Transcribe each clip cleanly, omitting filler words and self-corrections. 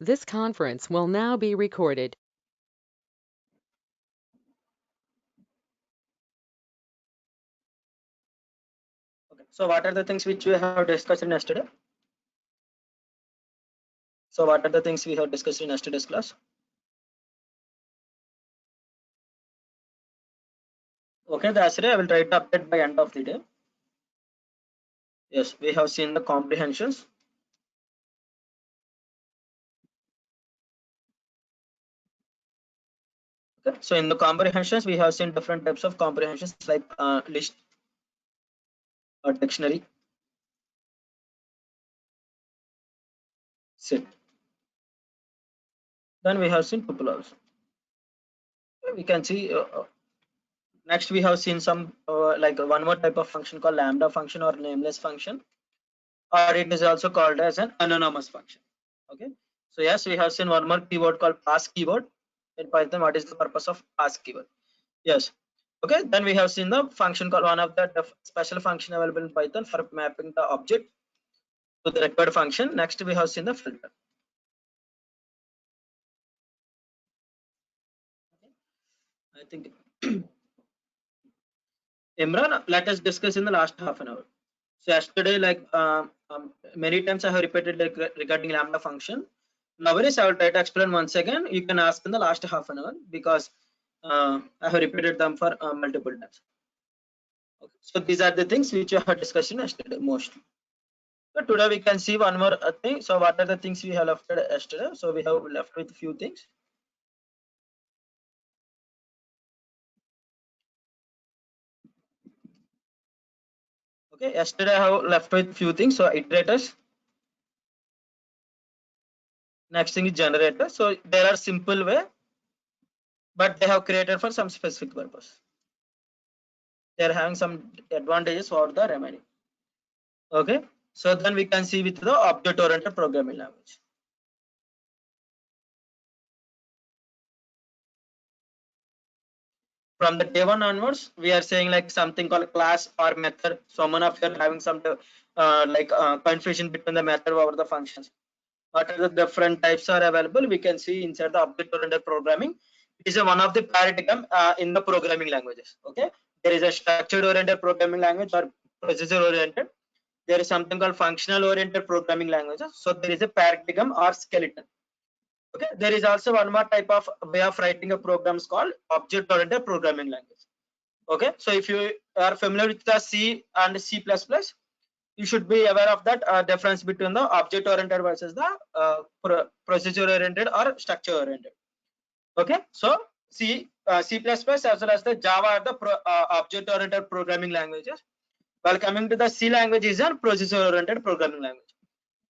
This conference will now be recorded. Okay. So what are the things which we have discussed in yesterday? So what are the things we have discussed in yesterday's class? Okay, that's it. I will try to update by end of the day. Yes, we have seen the comprehensions. Okay. So in the comprehensions, we have seen different types of comprehensions like list or dictionary, set. Then we have seen tuple also. We can see next we have seen some like one more type of function called lambda function or nameless function, or it is also called as an anonymous function. Okay. So yes, we have seen one more keyword called pass keyword in Python. What is the purpose of pass keyword? Yes. Okay. Then we have seen the function called one of the special function available in Python for mapping the object to the required function. Next we have seen the filter. I think Imran, let us discuss in the last half an hour. So yesterday, like many times I have repeated regarding lambda function. Nowadays, I will try to explain once again. You can ask in the last half an hour because I have repeated them for multiple times. Okay. So these are the things which I have discussed yesterday mostly. So today we can see one more thing. So what are the things we have left yesterday? So we have left with few things. Okay, yesterday I have left with few things. So iterators. Next thing is generator. So there are simple way, but they have created for some specific purpose. They are having some advantages for the remaining. Okay, so then we can see with the object oriented programming language. From the day one onwards, we are saying like something called class or method. So one of you are having some confusion between the method over the functions. What are the different types are available? We can see inside the object oriented programming. It is one of the paradigm in the programming languages. Okay, there is a structured oriented programming language or procedure oriented. There is something called functional oriented programming languages. So there is a paradigm or skeleton. Okay, there is also one more type of way of writing a programs called object oriented programming language. Okay, so if you are familiar with the C and C++, you should be aware of that difference between the object oriented versus the procedure oriented or structure oriented. Okay, so C++ as well as the Java are the object oriented programming languages, while coming to the C language is a procedure oriented programming language.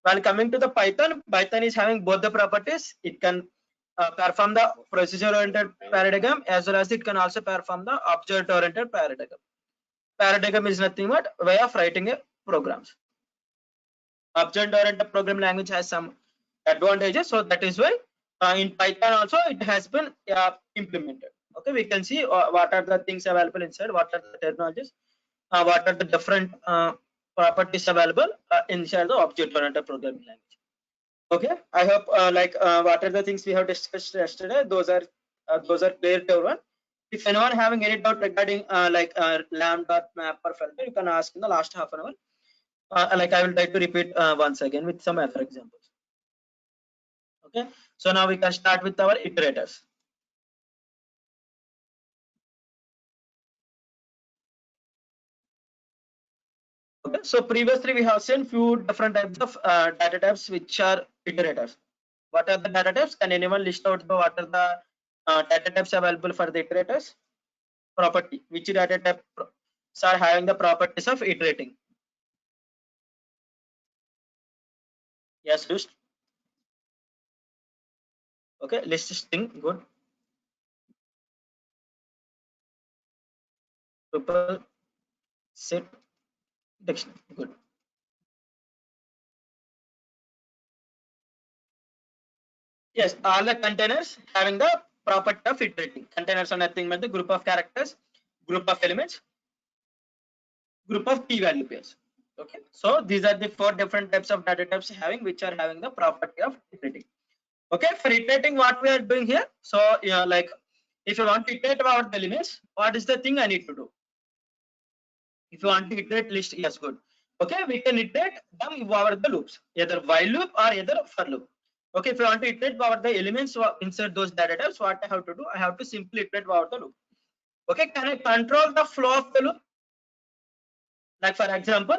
While coming to the Python is having both the properties. It can perform the procedure oriented paradigm as well as it can also perform the object oriented paradigm. Paradigm is nothing but way of writing a programs. Object oriented programming language has some advantages, so that is why in Python also it has been implemented. Okay, we can see what are the things available inside, what are the technologies, what are the different properties available inside the object oriented programming language. Okay, I hope what are the things we have discussed yesterday, those are clear to everyone. If anyone having any doubt regarding lambda map or filter, you can ask in the last half an hour. Like I will try to repeat once again with some other examples. Okay, so now we can start with our iterators. Okay, so previously we have seen few different types of data types which are iterators. What are the data types? Can anyone list out what are the data types available for the iterators? Property. Which data types are having the properties of iterating? Yes, list. Okay, list string. Good. Tuple, set, dictionary. Good. Yes, all the containers having the property of iterating. Containers are nothing but the group of characters, group of elements, group of key value pairs. Okay, so these are the four different types of data types having which are having the property of iterating. Okay, for iterating, what we are doing here. So yeah, like if you want to iterate about the elements, what is the thing I need to do? If you want to iterate list, yes, good. Okay, we can iterate them over the loops, either while loop or either for loop. Okay, if you want to iterate over the elements inside those data types, what I have to do? I have to simply iterate over the loop. Okay, can I control the flow of the loop? Like for example,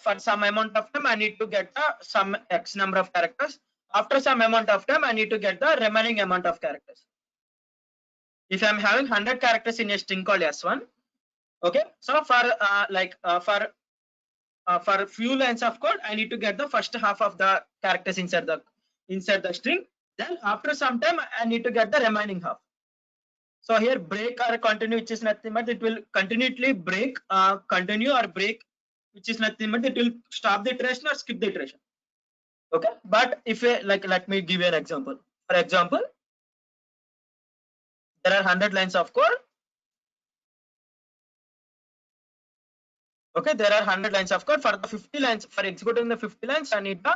for some amount of time, I need to get some X number of characters. After some amount of time, I need to get the remaining amount of characters. If I'm having 100 characters in a string called S1, okay, so for few lines of code, I need to get the first half of the characters inside the string. Then after some time, I need to get the remaining half. So here break or continue, which is nothing but it will continually break, continue or break, which is nothing but it will stop the iteration or skip the iteration. Okay, but if like let me give you an example. For example, there are 100 lines of code. Okay, there are 100 lines of code. For the 50 lines, for executing the 50 lines, I need the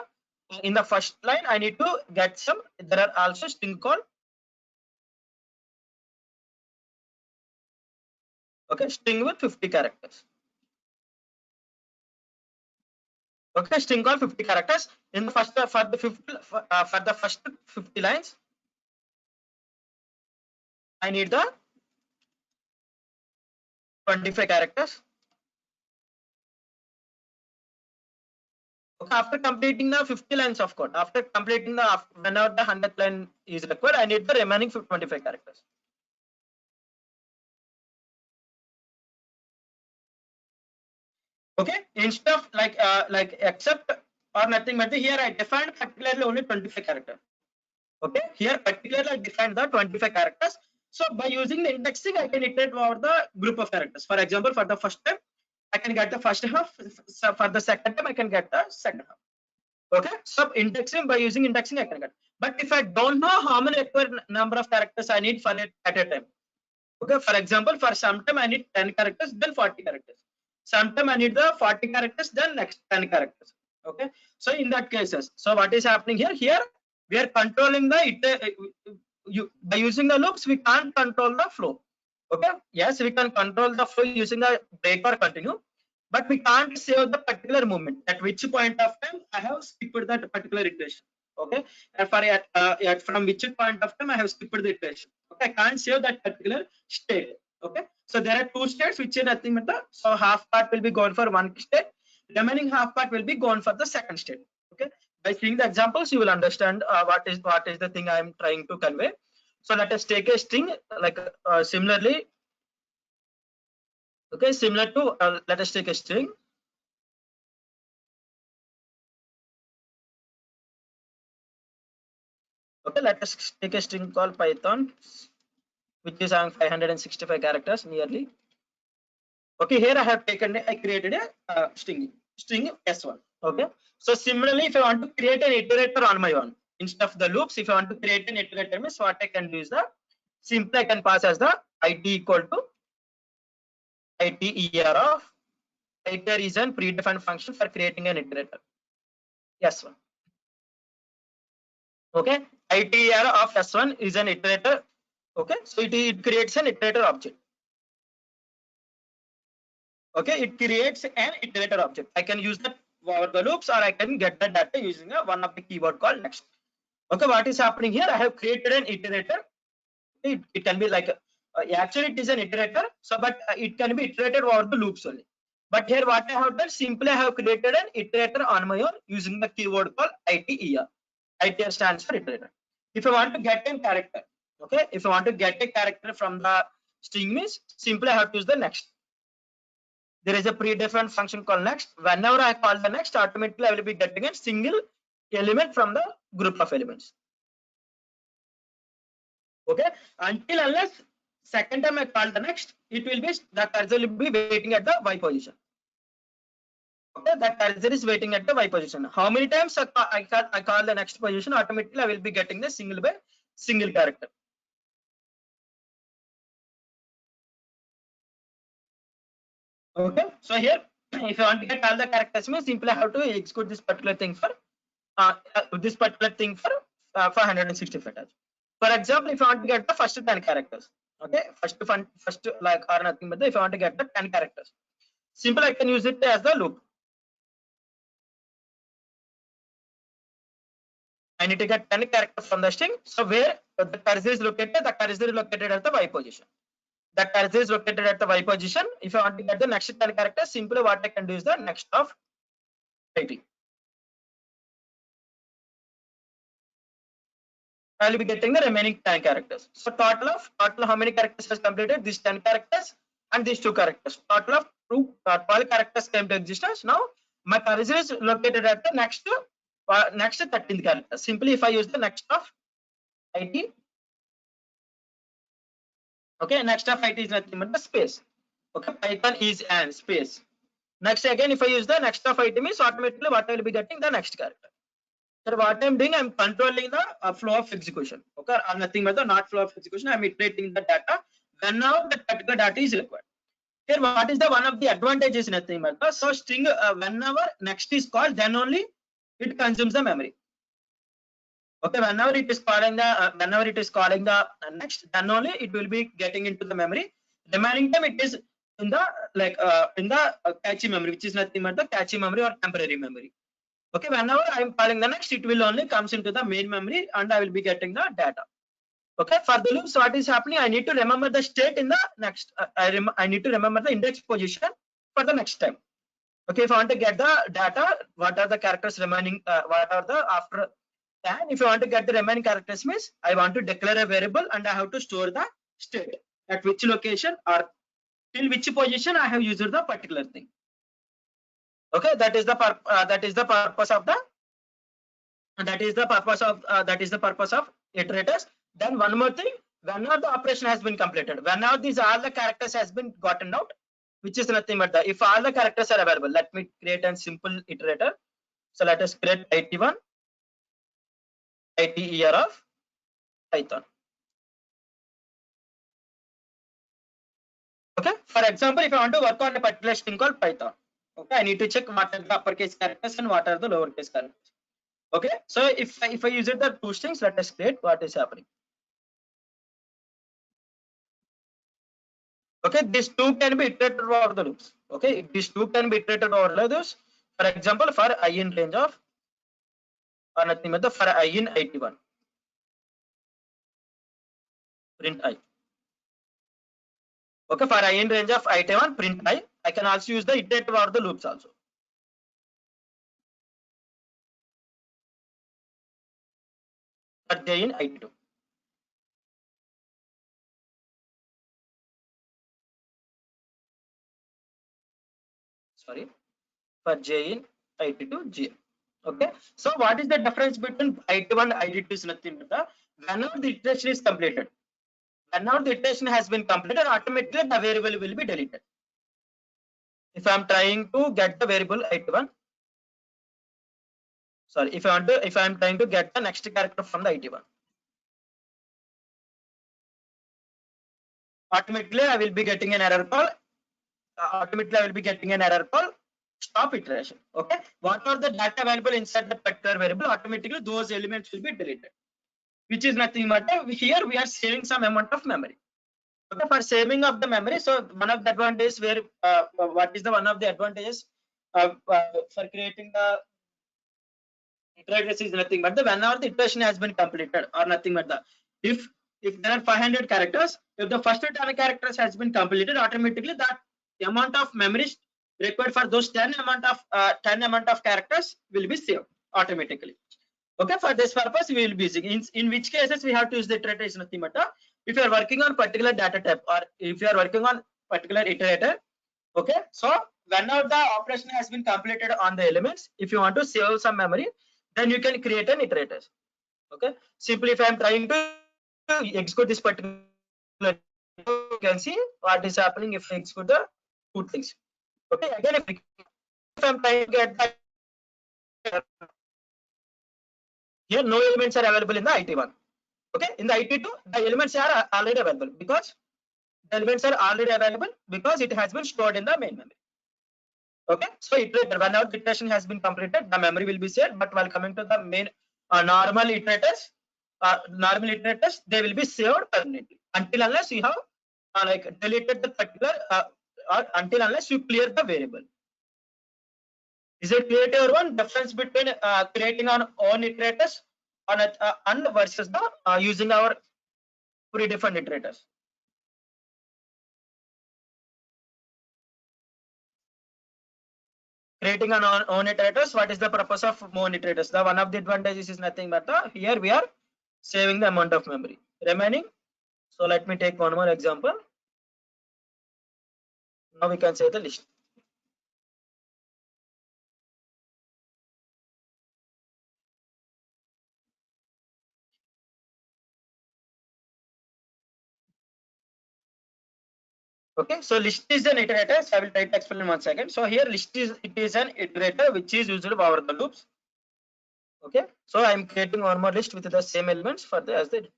in the first line I need to get some. There are also string called, okay, string with 50 characters. Okay, string called 50 characters. In the first for the first 50 lines, I need the 25 characters. Okay, after completing the 50 lines of code, after completing the whenever the 100th line is required, I need the remaining 25 characters. Okay, instead of like except or nothing but here I defined particularly only 25 characters. Okay, here particularly I defined the 25 characters. So by using the indexing, I can iterate over the group of characters. For example, for the first time, I can get the first half. So for the second time, I can get the second half. Okay, so indexing, by using indexing I can get. But if I don't know how many required number of characters I need for it at a time, okay, for example, for some time I need 10 characters, then 40 characters. Sometime I need the 40 characters, then next 10 characters. Okay, so in that cases, so what is happening here? Here we are controlling the by using the loops we can't control the flow. Okay, yes, we can control the flow using the break or continue, but we can't save the particular moment at which point of time I have skipped that particular iteration. Okay, and for from which point of time I have skipped the iteration. Okay, I can't save that particular state. Okay, so there are two states which is nothing but the, so half part will be gone for one state, remaining half part will be gone for the second state. Okay, by seeing the examples you will understand what is the thing I am trying to convey. So let us take a string like similarly. Okay, similar to let us take a string. Okay, let us take a string called Python, which is having 565 characters nearly. Okay, here I have I created a string S1. Okay, so similarly, if I want to create an iterator on my own, instead of the loops, if I want to create an iterator, means what I can do is the simply I can pass as the it equal to iter of iter is a predefined function for creating an iterator. S1. Okay, iter of S1 is an iterator. Okay, so it creates an iterator object. Okay, it creates an iterator object. I can use that for the loops, or I can get the data using one of the keyword called next. Okay, what is happening here? I have created an iterator. It can be like actually it is an iterator, so but it can be iterated over the loops only. But here what I have done, simply I have created an iterator on my own using the keyword called iter. Iter stands for iterator. If I want to get a character, okay, if I want to get a character from the string, means simply I have to use the next. There is a predefined function called next. Whenever I call the next, automatically I will be getting a single element from the group of elements. Okay, until unless second time I call the next, it will be the cursor will be waiting at the y position. Okay, that cursor is waiting at the y position. How many times I call the next position, automatically I will be getting the single by single character. Okay, so here if I want to get all the characters, means simply I have to execute this particular thing for 565 times. For example, if I want to get the first 10 characters, okay, first like or nothing but if I want to get the 10 characters, simple I can use it as the loop. I need to get 10 characters from the string. So where the cursor is located, the cursor is located at the Y position. The cursor is located at the Y position. If I want to get the next 10 characters, simply what I can do is the next of 80. I will be getting the remaining 10 characters. So total how many characters has completed? These 10 characters and these 2 characters. Total of 12 characters came to existence. Now my cursor is located at the next 13th character. Simply if I use the next of 80. Okay, next of 80 is nothing but the space. Okay, Python is and space. Next again, if I use the next of 80 means automatically what I will be getting the next character. So what I'm doing, I'm controlling the flow of execution. Okay, or nothing but the not flow of execution. I'm iterating the data when now the particular data is required. Here, what is the one of the advantages? Nothing but the so string whenever next is called, then only it consumes the memory. Okay, whenever it is calling the next, then only it will be getting into the memory. Remaining time it is in the cache memory, which is nothing but the cache memory or temporary memory. Okay, whenever I am calling the next, it will only comes into the main memory and I will be getting the data. Okay, for the loops, what is happening? I need to remember the state in the next. I need to remember the index position for the next time. Okay, if I want to get the data, what are the characters remaining? What are the after? And if I want to get the remaining characters means I want to declare a variable and I have to store the state at which location or till which position I have used the particular thing. Okay, that is the purpose of iterators. Then one more thing, whenever the operation has been completed, whenever these all the characters has been gotten out, which is nothing but the if all the characters are available, let me create a simple iterator. So let us create 81 ITER of Python. Okay, for example, if I want to work on a particular string called Python, okay, I need to check what are the uppercase characters and what are the lowercase characters. Okay, so if I use it the 2 strings, let us create what is happening. Okay, these 2 can be iterated over the loops. Okay, these 2 can be iterated over the loops. For example, for I in range of or nothing but the for I in 81, print I. Okay, for I in range of 81, print I. I can also use the iterative over the loops also. For J in 82. Sorry, for J in 82 G. Okay, so what is the difference between 81 and 82 is nothing but the whenever the iteration is completed, whenever the iteration has been completed, automatically the variable will be deleted. If I am trying to get the variable 81, sorry, if I am trying to get the next character from the 81, automatically I will be getting an error call. Stop iteration. Okay, what are the data available inside the particular variable? Automatically those elements will be deleted, which is nothing but here we are saving some amount of memory. Okay, for saving of the memory, so one of the advantages where what is the one of the advantages for creating the iterators is nothing but the whenever the iteration has been completed or nothing but the if there are 500 characters, if the first 10 characters has been completed, automatically that the amount of memory required for those 10 amount of characters will be saved automatically. Okay, for this purpose we will be using in which cases we have to use the iterator is nothing but if you are working on particular data type or if you are working on particular iterator. Okay, so whenever the operation has been completed on the elements, if you want to save some memory, then you can create an iterator. Okay, simply if I am trying to execute this particular, you can see what is happening if I execute the 2 things. Okay, again if I am trying to get that, here no elements are available in the IT1. Okay, in the IT2 the elements are already available because it has been stored in the main memory. Okay, so iterator whenever the iteration has been completed, the memory will be saved. But while coming to the main normal iterators, normal iterators, they will be saved permanently until unless you have like deleted the particular or until unless you clear the variable. Is it clear to everyone? Difference between creating our own iterators on and versus the using our predefined iterators. Creating an own iterators. What is the purpose of own iterators? The one of the advantages is nothing but here we are saving the amount of memory remaining. So let me take one more example. Now we can say the list. Okay, so list is an iterator. So I will try to explain in 1 second. So here list is an iterator which is used over the loops. Okay, so I am creating one more list with the same elements for the as the iterator.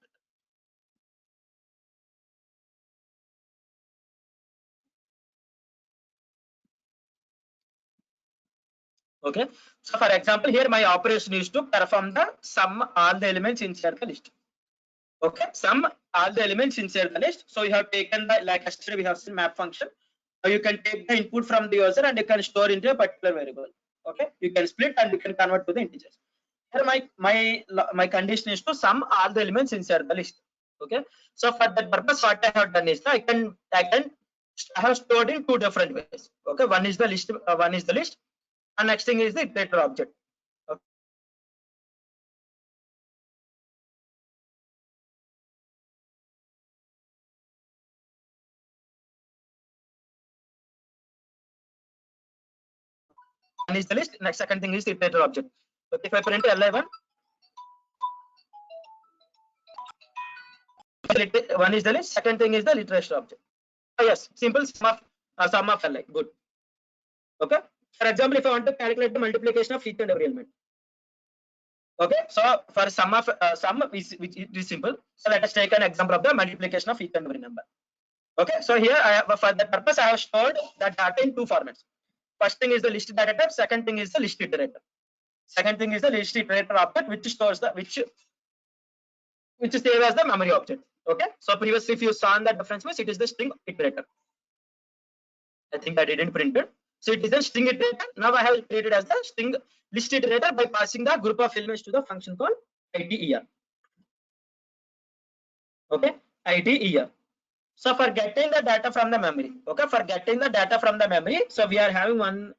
Okay, so for example, here my operation is to perform the sum all the elements inside the list. Okay, sum all the elements inside the list. So you have taken the, like yesterday we have seen map function. Now you can take the input from the user and you can store into a particular variable. Okay, you can split and you can convert to the integers. Here my condition is to sum all the elements inside the list. Okay, so for that purpose, what I have done is I have stored in two different ways. Okay, one is the list, and next thing is the iterator object. Okay. One is the list. Next second thing is the iterator object. Okay, if I print li1, one is the list. Second thing is the iterator object. Oh, yes, simple sum of li. Good. Okay. For example, if I want to calculate the multiplication of each and every element. Okay, so for sum which is simple. So let us take an example of the multiplication of each and every number. Okay, so here I have, for that purpose I have stored the data in two formats. First thing is the list data type. Second thing is the list iterator. Second thing is the list iterator object, which stores the which is saved as the memory object. Okay, so previously if you saw the difference means it is the string iterator. I think I didn't print it. So it is a string iterator. Now I have created as the string list iterator by passing the group of elements to the function called iter. Okay, iter. So for getting the data from the memory, okay, for getting the data from the memory, so we are having one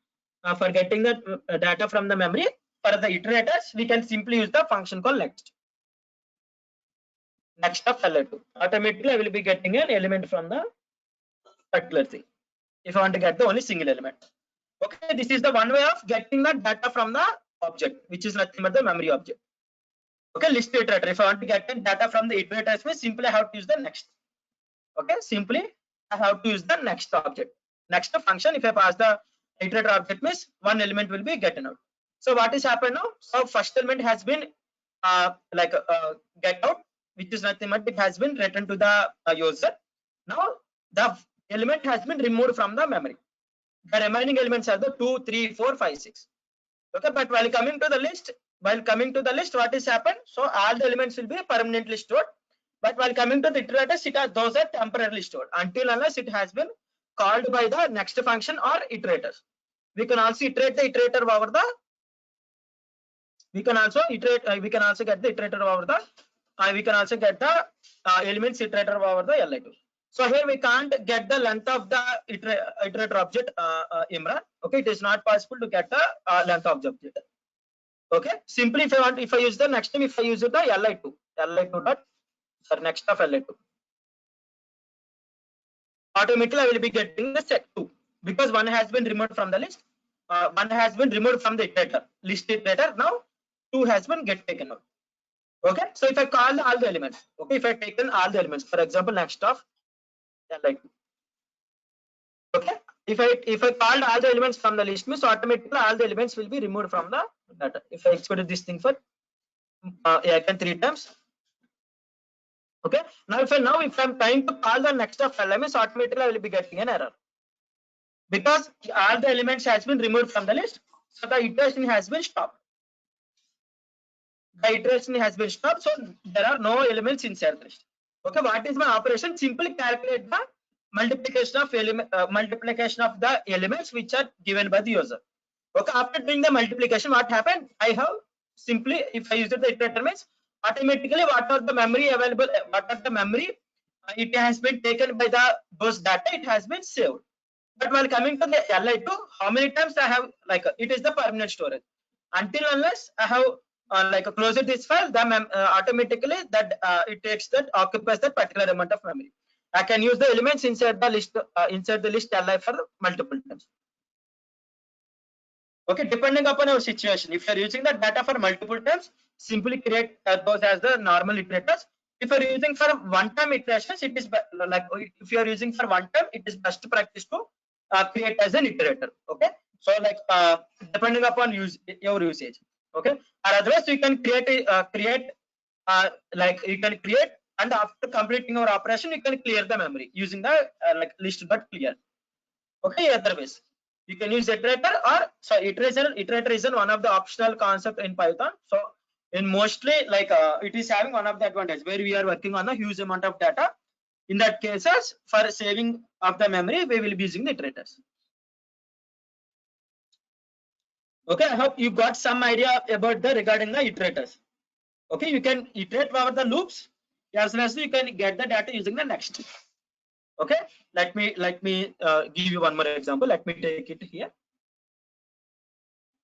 for getting the data from the memory. For the iterators, we can simply use the function called next. Next of li2. Automatically, I will be getting an element from the particular thing. If I want to get the only single element. Okay, this is the one way of getting the data from the object, which is nothing but the memory object. Okay, list iterator. If I want to get the data from the iterators, we simply have to use the next. Okay, simply I have to use the next object. Next function, if I pass the iterator object means one element will be getting out. So what is happened now? So first element has been get out, which is nothing but it has been written to the user. Now the element has been removed from the memory. The remaining elements are the 2, 3, 4, 5, 6. Okay, but while coming to the list, what is happened? So all the elements will be permanently stored. But while coming to the iterators, those are temporarily stored until unless it has been called by the next function or iterators. We can also iterate the iterator over the. We can also iterate. We can also get the iterator over the. We can also get the elements iterator over the li2. So here we can't get the length of the iterator object, Imran. Okay, it is not possible to get the length of the object. Okay, simply if I use the next time, if I use the li2 dot. Next of li2, automatically I will be getting the set 2 because one has been removed from the list, one has been removed from the iterator list iterator. Now 2 has been taken out. Okay, so if I call all the elements, okay, if I taken all the elements, for example, next of li2. Okay, if I called all the elements from the list means automatically all the elements will be removed from the data. If I execute this thing for I can 3 times. Okay, now if I'm trying to call the next of elements, automatically I will be getting an error because all the elements has been removed from the list, so the iteration has been stopped. the iteration has been stopped, so there are no elements inside the list. Okay, what is my operation? Simply calculate the multiplication of the elements which are given by the user. Okay, after doing the multiplication, what happened? I have simply, if I use the iterator means, automatically what are the memory available, what are the memory it has been taken by the those data, it has been saved. But while coming to the Li2, how many times I have, like, it is the permanent storage. Until unless I have like closed this file, the automatically that it takes that occupies that particular amount of memory. I can use the elements inside the list Li for multiple times. Okay, depending upon our situation, if you are using the data for multiple times, simply create those as the normal iterators. If you are using for one-time iterations, it is like, if you are using for one time, it is best practice to create as an iterator. Okay, so like depending upon your usage. Okay, or otherwise you can create like you can create, and after completing your operation, you can clear the memory using the like list dot clear. Okay, otherwise you can use iterator, or so iterator is one of the optional concept in Python. So in mostly like it is having one of the advantage where we are working on a huge amount of data. In that cases, for saving of the memory, we will be using the iterators. Okay, I hope you got some idea about the regarding the iterators. Okay, you can iterate over the loops as soon as you can get the data using the next. Okay, let me give you one more example. Let me take it here.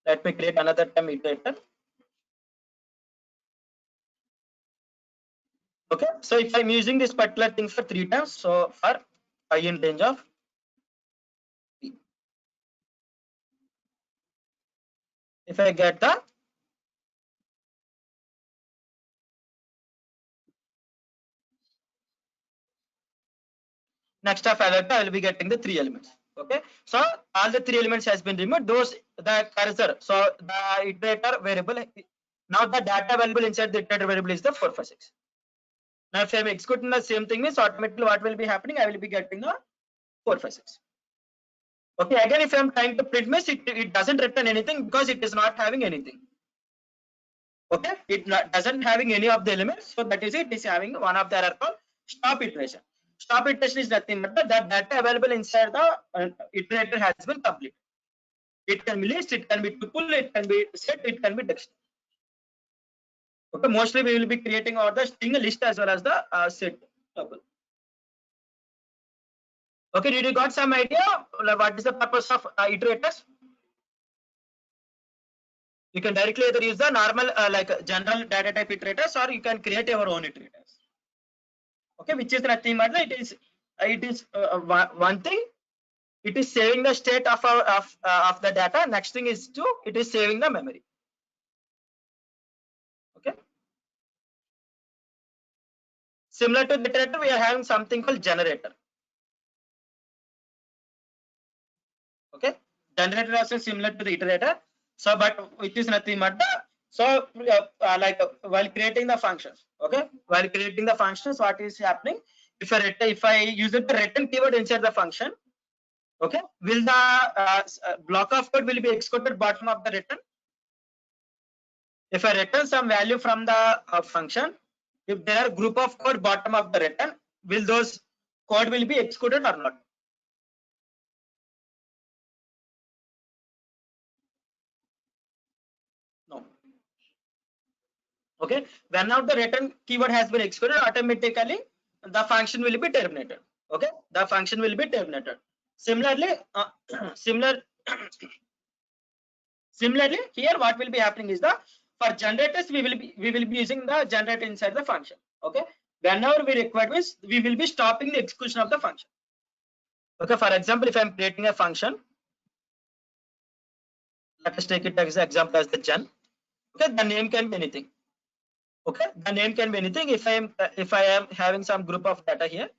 Let me create another time iterator. Okay, so if I'm using this particular thing for 3 times, so for I in range of p. If I get the next of alpha, I will be getting the 3 elements. Okay, so all the 3 elements has been removed. Those the cursor, so the iterator variable, now the data available inside the iterator variable is the 4, 5, 6. Now if I'm executing the same thing, means automatically what will be happening? I will be getting the 4, 5, 6. Okay, again if I'm trying to print means it doesn't return anything because it is not having anything. Okay, it doesn't having any of the elements, so that is it is having one of the error called stop iteration. Stop iteration is nothing but the data available inside the iterator has been completed. It can be list, it can be tuple, it can be set, it can be text. Okay, mostly we will be creating all the string list as well as the set tuple. Okay, did you got some idea what is the purpose of iterators? You can directly either use the normal like general data type iterators, or you can create your own iterators. Okay, which is nothing but it is one thing, it is saving the state of our of the data. Next thing is it is saving the memory. Okay, similar to the iterator, we are having something called generator. Okay, generator is also similar to the iterator, so but which is nothing but the, so like while creating the functions. Okay, while creating the functions, what is happening? If I use the return keyword inside the function, okay, will the block of code will be executed bottom of the return. If I return some value from the function, if there are group of code bottom of the return, will those code will be executed or not? No. Okay, whenever the return keyword has been executed, automatically the function will be terminated. Okay, the function will be terminated. Similarly, similarly here what will be happening is the, for generators we will be using the generator inside the function. Okay, whenever we require this, we will be stopping the execution of the function. Okay, for example, if I'm creating a function, let us take it as an example as the gen. Okay, the name can be anything. Okay, the name can be anything. If I am having some group of data here.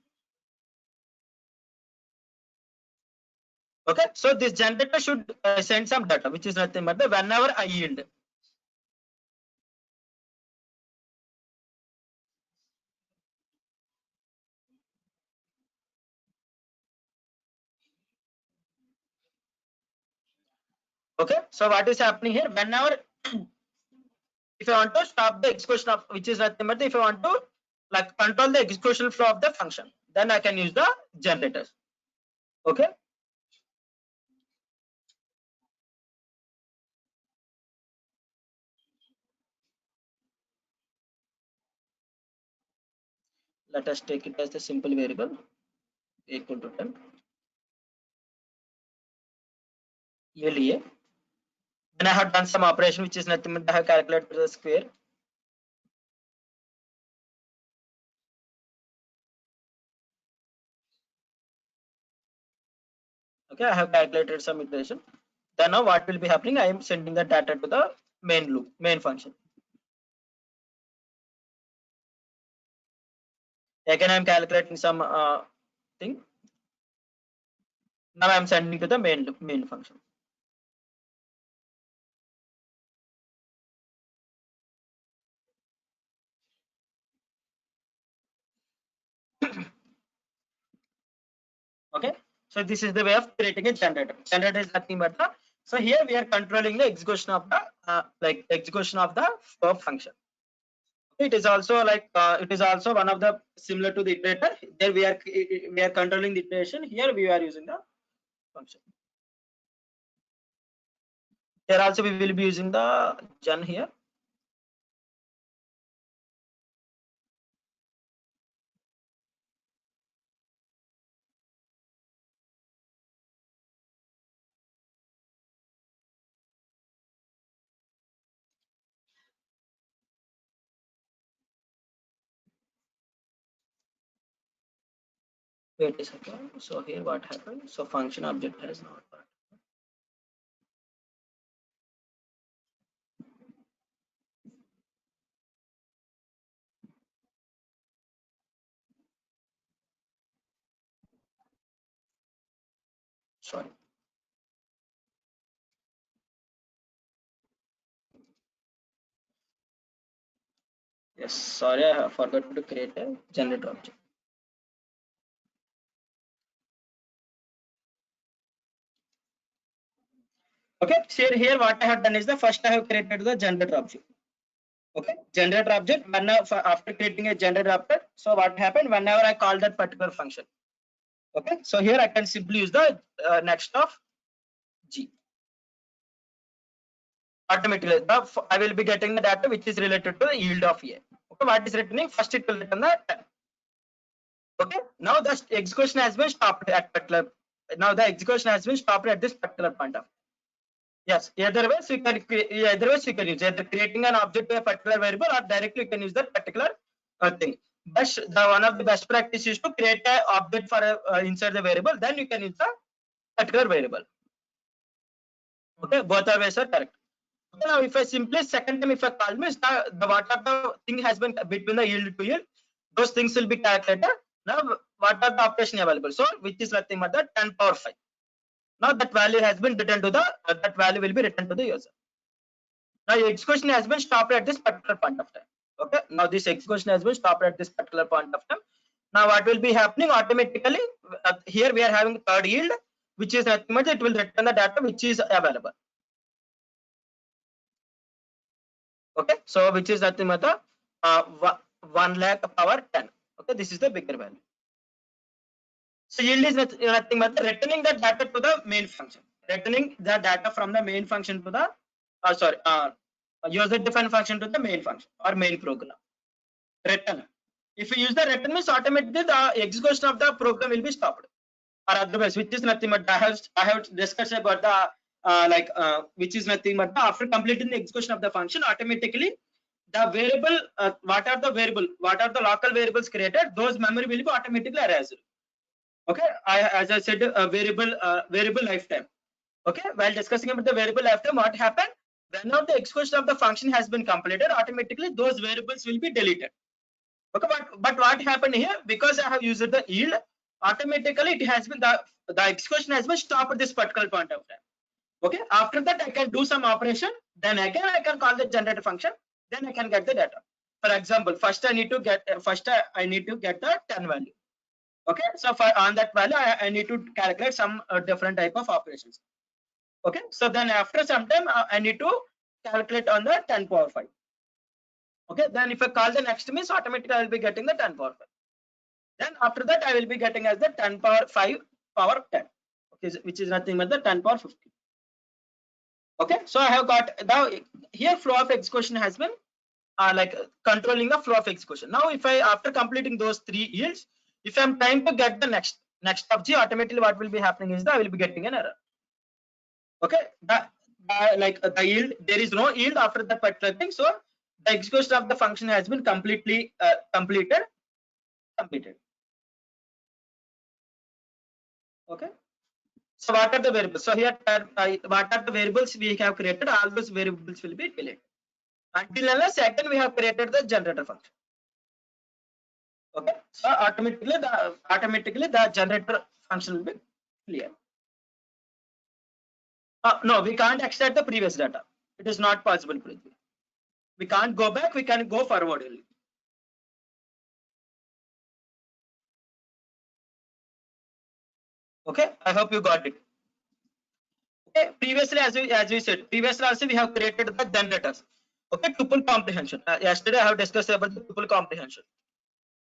Okay, so this generator should send some data, which is nothing but the whenever I yield. Okay, so what is happening here? Whenever if I want to stop the execution of, which is nothing but if I want to like control the execution flow of the function, then I can use the generators. Okay. Let us take it as the simple variable equal to 10. Yield A. Then I have done some operation which is nothing but I have calculated the square. Okay, I have calculated some iteration. Then now what will be happening? I am sending the data to the main loop, main function. Again, I am calculating some thing. Now I am sending to the main function. Okay, so this is the way of creating a generator. Generator is nothing but the, so here we are controlling the execution of the like execution of the flow function. It is also like it is also one of the similar to the iterator. There we are controlling the iteration. Here we are using the function. Here also we will be using the gen here. Wait a second. So here what happened? So function object has not worked. Sorry. Yes, sorry, I have forgotten to create a generator object. Okay, so here what I have done is the first I have created the generator object. Okay, generator object. After creating a generator object, so what happened whenever I call that particular function. Okay, so here I can simply use the next of G. Automatically, I will be getting the data which is related to the yield of A. Okay, what is returning? First it will return the 10. Okay, now the execution has been stopped at particular. Now the execution has been stopped at this particular point of. Yes, either ways we can use either creating an object to a particular variable or directly you can use that particular thing. But the one of the best practice is to create an object for inside the variable, then you can use the particular variable. Okay, both are ways are correct. Okay, now if I simply second time if I call means the what are the thing has been between the yield to yield, those things will be calculated. Now what are the operation available? So which is nothing but the 10 power 5. Now that value has been returned to the that value will be returned to the user. Now your execution has been stopped at this particular point of time. Okay, now this execution has been stopped at this particular point of time. Now what will be happening automatically? Here we are having third yield, which is nothing but it will return the data which is available. Okay, so which is nothing but the 1 lakh power 10. Okay, this is the bigger value. So yield is nothing but returning the data to the main function. Returning the data from the main function to the user defined function to the main function or main program. Return. If you use the return means automatically the execution of the program will be stopped. Or otherwise, which is nothing but I have discussed about the which is nothing but after completing the execution of the function, automatically the variable what are the local variables created, those memory will be automatically erased. Okay, as I said variable lifetime. Okay, while discussing about the variable lifetime, what happened whenever the execution of the function has been completed, automatically those variables will be deleted. Okay, but what happened here, because I have used the yield, automatically it has been the execution has been stopped at this particular point of time. Okay, after that I can do some operation, then again I can call the generator function, then I can get the data. For example, first I need to get the 10 value. Okay, so for on that value I need to calculate some different type of operations. Okay, so then after some time I need to calculate on the 10 power 5. Okay, then if I call the next means automatically I will be getting the 10 power 5. Then after that I will be getting as the 10 power 5 power 10. Okay, which is nothing but the 10 power 15. Okay, so I have got now here flow of execution has been like controlling the flow of execution. Now if I, after completing those 3 yields, if I'm trying to get the next of G, automatically what will be happening is that I will be getting an error. Okay, like the yield, there is no yield after that particular thing, so the execution of the function has been completely completed. Okay, so what are the variables? So here what are the variables we have created? All those variables will be deleted until unless second we have created the generator function. Okay, so automatically the generator function will be clear. No, we can't extract the previous data. It is not possible. We can't go back. We can go forward only. Okay, I hope you got it. Okay, previously as we said, previously also we have created the generators. Okay, tuple comprehension. Yesterday I have discussed about the tuple comprehension.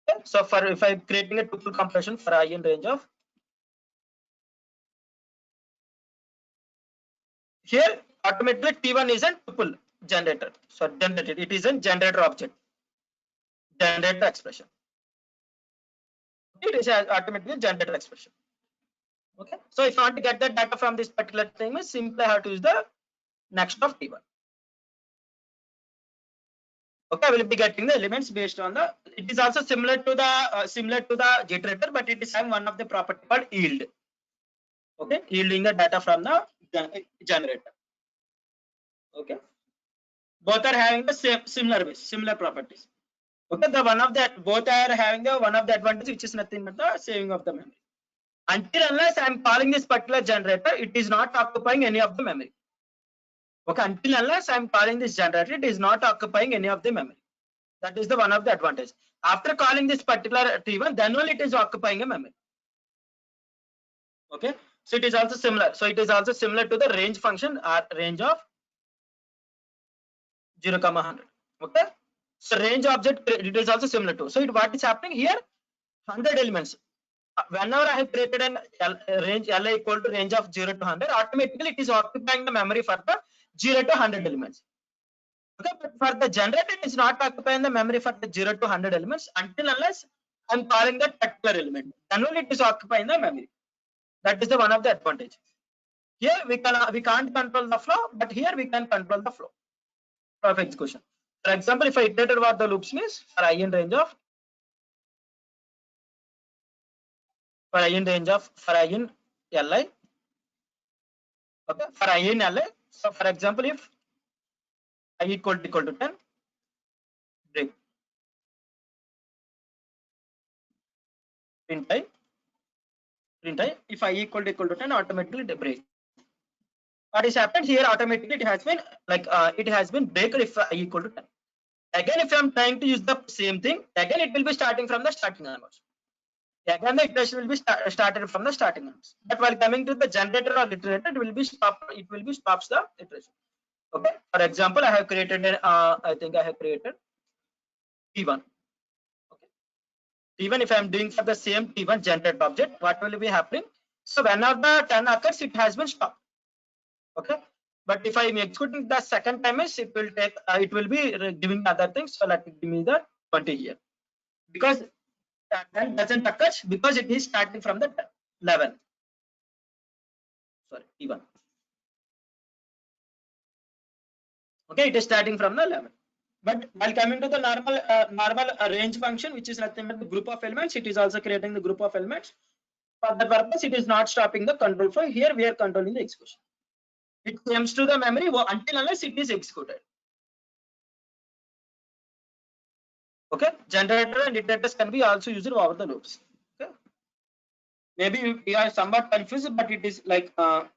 Okay, so for if I'm creating a tuple comprehension for I in range of, here automatically T1 is a tuple generator. So generated, it is a generator object, generator expression. It is automatically generator expression. Okay, so if I want to get the data from this particular thing, simply I have to use the next of T1. Okay, I will be getting the elements based on the. It is also similar to the generator, but it is having one of the property called yield. Okay, yielding the data from the generator. Okay, both are having the similar properties. Okay, the one of that both are having the one of the advantage, which is nothing but the saving of the memory. Until unless I am calling this particular generator, it is not occupying any of the memory. Okay, until unless I am calling this generator, it is not occupying any of the memory. That is the one of the advantage. After calling this particular T1, then only it is occupying a memory. Okay, so it is also similar. So it is also similar to the range function or range of 0, 100. Okay, so range object it is also similar to. So what is happening here? 100 elements. Whenever I have created an range Li equal to range of 0 to 100, automatically it is occupying the memory for the 0 to 100 elements. Okay, but for the generator, it is not occupying the memory for the 0 to 100 elements until unless I'm calling that particular element. Then only it is occupying the memory. That is the one of the advantage. Here we can't control the flow, but here we can control the flow of execution. For example, if I iterated what the loops means for I in range of for I in Li. Okay, for I in Li. So for example, if I equal to 10, break. Print I. If I equal to 10, automatically they break. What is happened here? Automatically it has been like it has been breaked if I equal to 10. Again, if I am trying to use the same thing, again it will be starting from the starting onwards. Again, the iteration will be started from the starting onwards. But while coming to the generator or iterator, it will be stopped. It will be stops the iteration. Okay. For example, I have created an I think I have created T1. Okay. T1, if I am doing for the same T1 generated object, what will be happening? So whenever the 10 occurs, it has been stopped. Okay, but if I am executing the second time, it will take it will be giving other things. So let me give me the 20 here, because 10 doesn't occur because it is starting from the 11. Sorry, T1. Okay, it is starting from the 11. But while coming to the normal range function, which is nothing but the group of elements, it is also creating the group of elements. For that purpose, it is not stopping the control flow. Here we are controlling the execution. It comes to the memory until unless it is executed. Okay, generator and iterators can be also used over the loops. Okay, maybe we are somewhat confused, but it is like while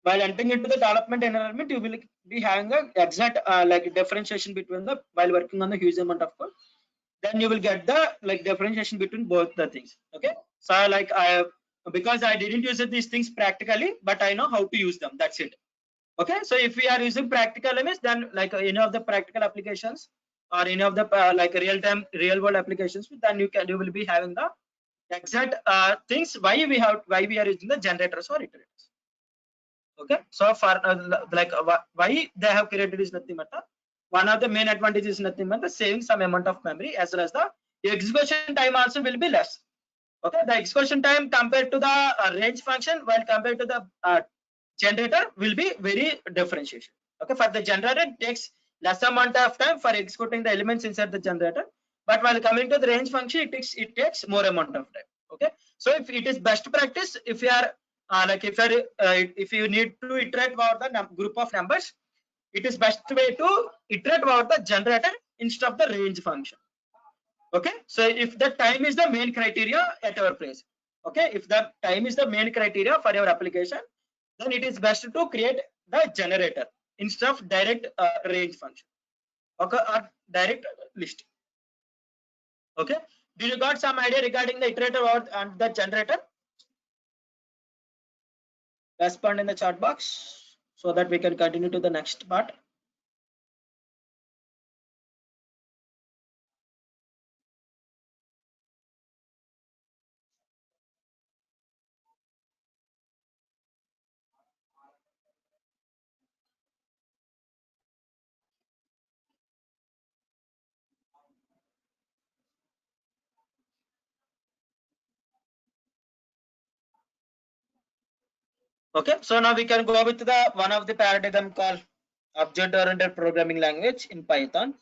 entering into the development environment, you will be having a exact like differentiation between the while working on the huge amount of code. Then you will get the like differentiation between both the things. Okay, so like because I didn't use these things practically, but I know how to use them. That's it. Okay, so if we are using practical elements, then like any of the practical applications, or any of the like real world applications, then you will be having the exact things why we are using the generators or iterators. Okay, so for like why they have created is nothing but one of the main advantages is nothing but the saving some amount of memory, as well as the execution time also will be less. Okay, the execution time compared to the range function while compared to the generator will be very differentiation. Okay, for the generator it takes less amount of time for executing the elements inside the generator, but while coming to the range function it takes more amount of time. Okay, so if it is best practice, if you are if you need to iterate about the group of numbers, it is best way to iterate about the generator instead of the range function. Okay, so if the time is the main criteria at our place, okay, if the time is the main criteria for your application, then it is best to create the generator instead of direct range function, okay, or direct list. Okay, do you got some idea regarding the iterator and the generator? Respond in the chat box so that we can continue to the next part. Okay, so now we can go with the one of the paradigm called object oriented programming language in Python.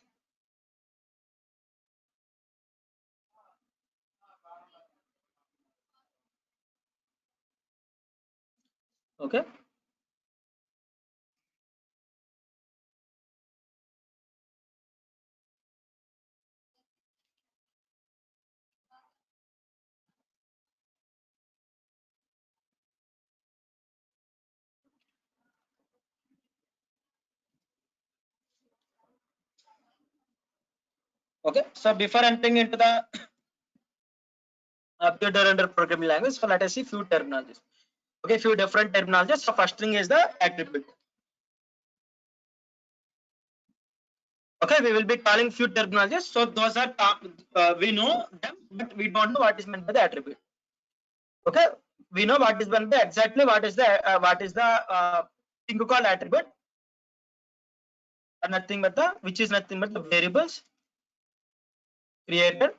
Okay, okay, so before entering into the object oriented programming language, so let us see few terminologies. Okay, few different terminologies. So first thing is the attribute. Okay, we will be calling few terminologies. So those are we know them, but we don't know what is meant by the attribute. Okay, we know what is meant by exactly what is the thing called attribute, and nothing but the which is nothing but the variables created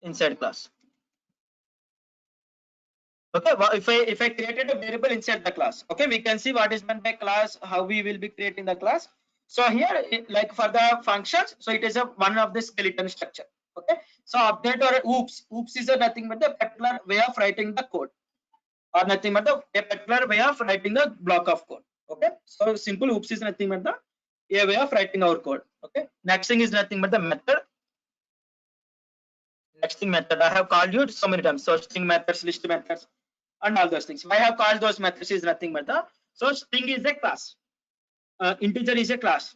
inside class. Okay, if I created a variable inside the class, okay, we can see what is meant by class, how we will be creating the class. So here, like for the functions, so it is a one of the skeleton structure. Okay, so update or oops is a nothing but the particular way of writing the code, or nothing but a particular way of writing the block of code. Okay, so simple oops is nothing but the a way of writing our code. Okay, next thing is nothing but the method. Next thing method, I have called you so many times. So string methods, list methods, and all those things. Why I have called those methods is nothing but the so string is a class, integer is a class.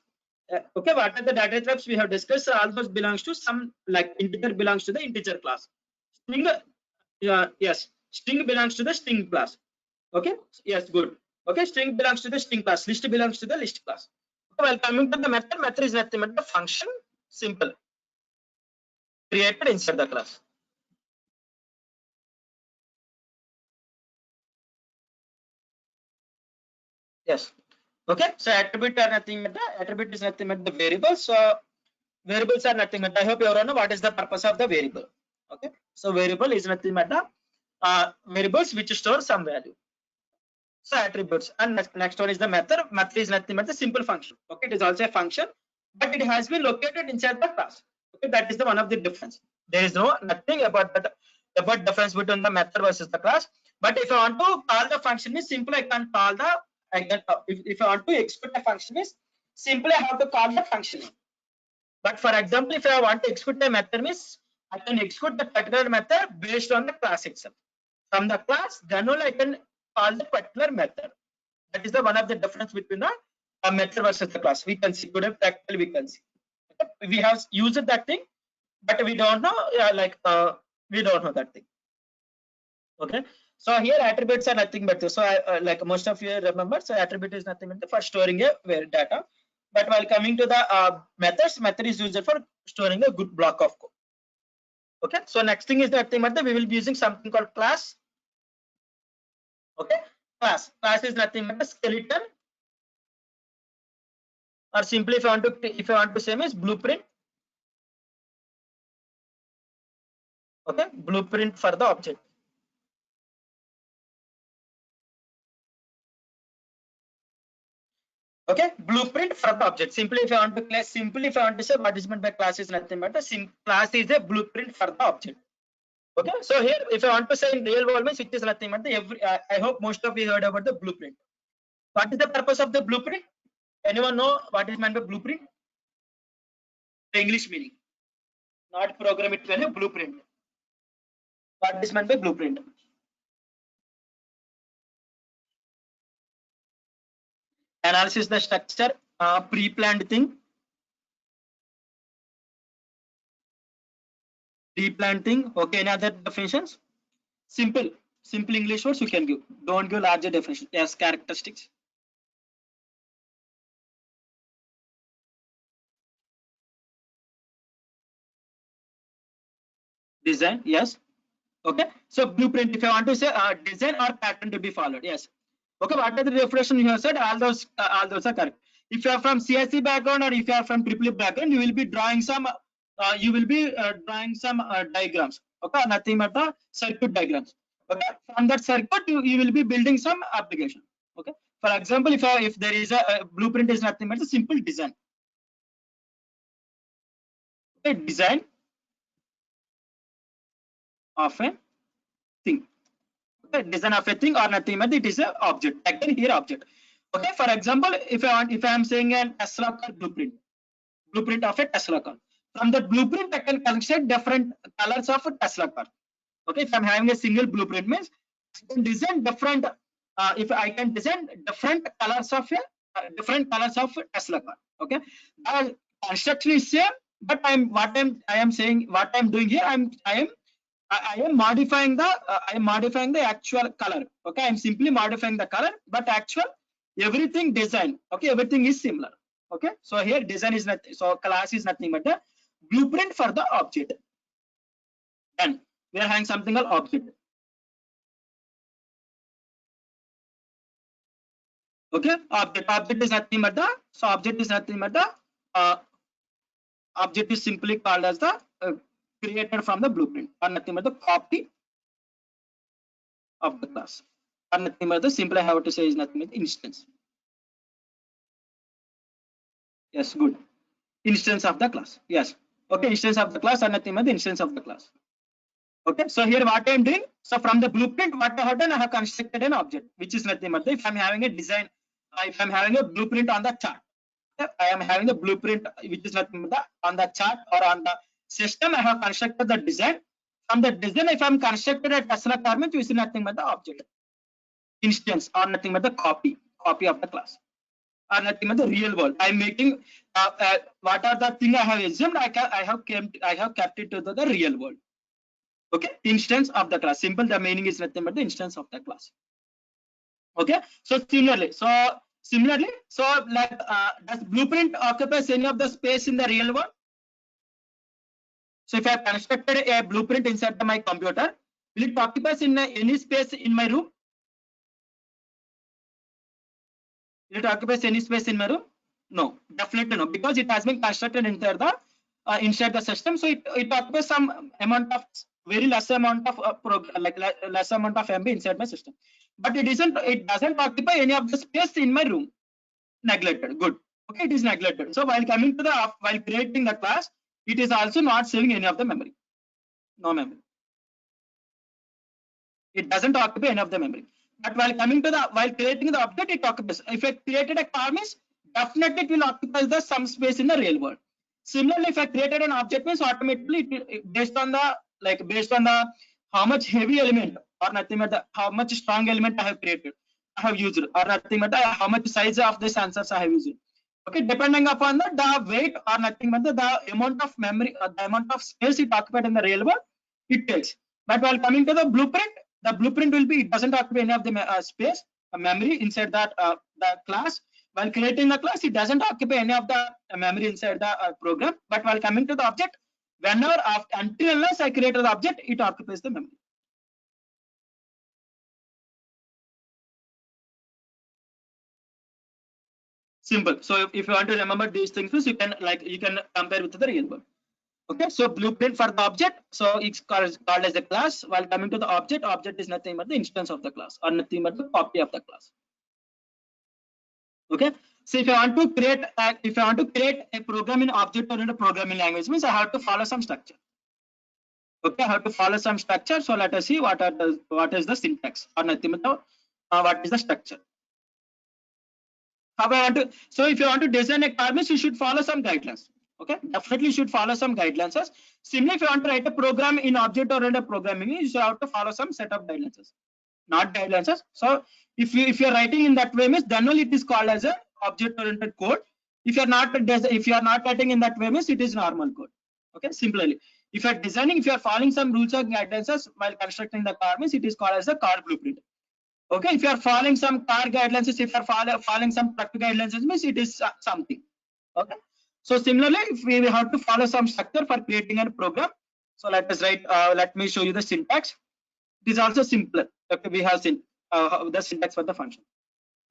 Okay, what are the data types we have discussed? All those belongs to some, like integer belongs to the integer class. String, yes, string belongs to the string class. Okay, yes, good. Okay, string belongs to the string class. List belongs to the list class. Okay, well, coming to the method, method is nothing but the function, simple, created inside the class. Yes. Okay, so attribute are nothing but the attribute is nothing but the variables. So variables are nothing but, I hope you all know what is the purpose of the variable. Okay, so variable is nothing but the variables which store some value. So attributes, and next one is the method. Method is nothing but the simple function. Okay, it is also a function, but it has been located inside the class. Okay, that is the one of the difference. There is no nothing about that about difference between the method versus the class. But if I want to call the function is simple, I can call the if I want to execute a function is simply I have to call the function. But for example, if I want to execute a method means I can execute the particular method based on the class itself. From the class, then only I can call the particular method. That is the one of the difference between the method versus the class. We can see today practically we can see. Okay? We have used that thing, but we don't know we don't know that thing. Okay. So here attributes are nothing but so like most of you remember. So attribute is nothing but for storing a data. But while coming to the methods, method is used for storing a good block of code. Okay, so next thing is that we will be using something called class. Okay, class is nothing but a skeleton, or simply if I want to say is blueprint. Okay, blueprint for the object. Okay, blueprint for the object. Simply if I want to say what is meant by class is nothing but a class is a blueprint for the object. Okay, so here if I want to say in real world means which is nothing but I hope most of you heard about the blueprint. What is the purpose of the blueprint? Anyone know what is meant by blueprint? The English meaning, not program it value, blueprint. What is meant by blueprint? Analysis the structure, pre-planned thing, pre-planned thing. Okay, any other definitions? Simple English words you can give. Don't give larger definition. Yes, characteristics. Design, yes. Okay, so blueprint, if I want to say design or pattern to be followed, yes. Okay, what are the definition you have said? All those are correct. If you are from CSE background or if you are from EEE background, you will be drawing some diagrams. Okay, nothing but the circuit diagrams. Okay, from that circuit you will be building some application. Okay, for example, if there is a blueprint is nothing but a simple design. Okay, design of a thing. Okay, design of a thing or nothing but it is a object. Again here object. Okay, for example, if I am saying an Tesla car blueprint of a Tesla car. From the blueprint, I can construct different colors of a Tesla car. Okay, if I'm having a single blueprint means I can design different. If I can design different colors of a Tesla car. Okay, construction is same, but I am doing here. I am modifying the actual color. Okay, I'm simply modifying the color, but actual everything design. Okay, everything is similar. Okay, so here design is nothing. So class is nothing but a blueprint for the object. Then we are having something called object. Okay, object is nothing but the object is simply called as the created from the blueprint or nothing but the copy of the class or nothing but the simply I have to say is nothing but instance. Yes, good. Instance of the class. Yes. Okay, instance of the class or nothing but the instance of the class. Okay, so here what I am doing, so from the blueprint what I have done, I have constructed an object which is nothing but if I'm having a design, if I'm having a blueprint on the chart, I am having a blueprint which is nothing but on the chart or on the system, I have constructed the design. From the design, if I'm constructed a Tesla car, which is nothing but the object instance or nothing but the copy of the class or nothing but the real world. I'm making what are the thing I have assumed, I have kept it to the real world. Okay, instance of the class. Simple, the meaning is nothing but the instance of the class. Okay, so similarly, like does blueprint occupies any of the space in the real world? So if I have constructed a blueprint inside my computer, will it occupies in any space in my room? Will it occupies any space in my room? No, definitely no, because it has been constructed inside the system. So it occupies some amount of very less amount of less amount of MB inside my system, but it doesn't occupy any of the space in my room. Neglected. Good. Okay, it is neglected. So while creating the class, it is also not saving any of the memory. No memory. It doesn't occupy any of the memory. But while creating the object, it occupies. If I created a car means definitely it will occupy some space in the real world. Similarly, if I created an object means automatically based on the how much heavy element or nothing but how much strong element I have used or nothing but how much size of the sensors I have used. Okay, depending upon the weight or nothing but the amount of memory or the amount of space it occupied in the real world, it takes. But while coming to the blueprint will be, it doesn't occupy any of the space memory inside that the class. while creating the class, it doesn't occupy any of the memory inside the program. But while coming to the object, whenever until unless I create the object, it occupies the memory. Simple. So if you want to remember these things, you can compare with the real world. Okay, so blueprint for the object, so it's called as a class. While coming to the object, object is nothing but the instance of the class or nothing but the copy of the class. Okay, so if I want to create a program in object-oriented programming language, means I have to follow some structure. Okay, I have to follow some structure. So let us see what is the syntax or nothing but the, what is the structure. How I want to, so if you want to design a car, means you should follow some guidelines. Okay, definitely you should follow some guidelines. Similarly, if you want to write a program in object-oriented programming, you have to follow some set of guidelines, not guidelines. So if you're writing in that way, means then only it is called as a object-oriented code. If you are not writing in that way, means it is normal code. Okay, simply, if you are designing, if you are following some rules or guidelines while constructing the car, means it is called as a car blueprint. Okay, if you are following some car guidelines, if you are following some truck guidelines, means it is something. Okay, so similarly, if we have to follow some structure for creating a program, so let us write. Let me show you the syntax. It is also simpler. Okay, we have seen the syntax for the function.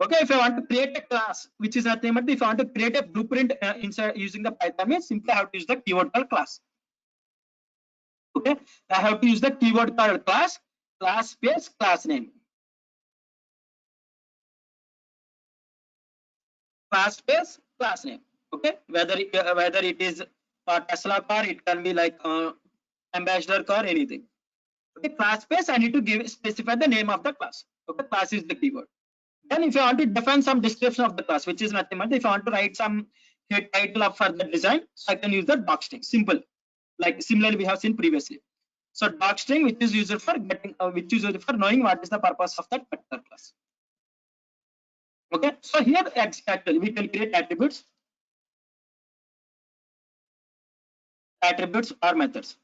Okay, if I want to create a class, which is nothing but if I want to create a blueprint inside using the Python, means simply I have to use the keyword called class. Okay, I have to use the keyword called class space class name. Class space class name. Okay, whether it is a Tesla car, it can be like Ambassador car, anything. Okay, class space, I need to specify the name of the class. Okay, class is the keyword. Then if I want to define some description of the class, which is nothing but if I want to write some title up for the design, so I can use the docstring. Simple, like similarly we have seen previously. So docstring, which is used for getting, for knowing what is the purpose of that particular class. Okay, so here actually we can create attributes or methods.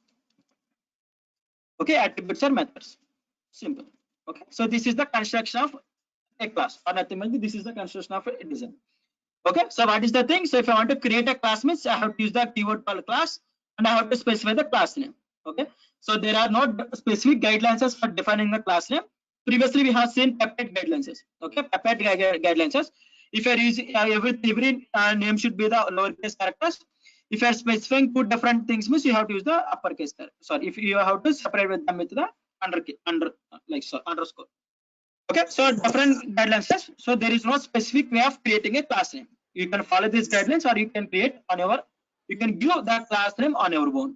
Okay, attributes or methods. Simple. Okay, so this is the construction of a class or nothing but this is the construction of a design. Okay, so what is the thing? So if I want to create a class, means I have to use the keyword called class and I have to specify the class name. Okay, so there are not specific guidelines for defining the class name. Previously we have seen peptide guidelines. Okay, peptide guidelines. If you are using every name should be the lowercase characters. If you are specifying two different things, means you have to use the uppercase character. Sorry, if you have to separate with them with the underscore. Okay, so different guidelines. So there is no specific way of creating a class name. You can follow these guidelines or you can create on your, you can give that class name on your own.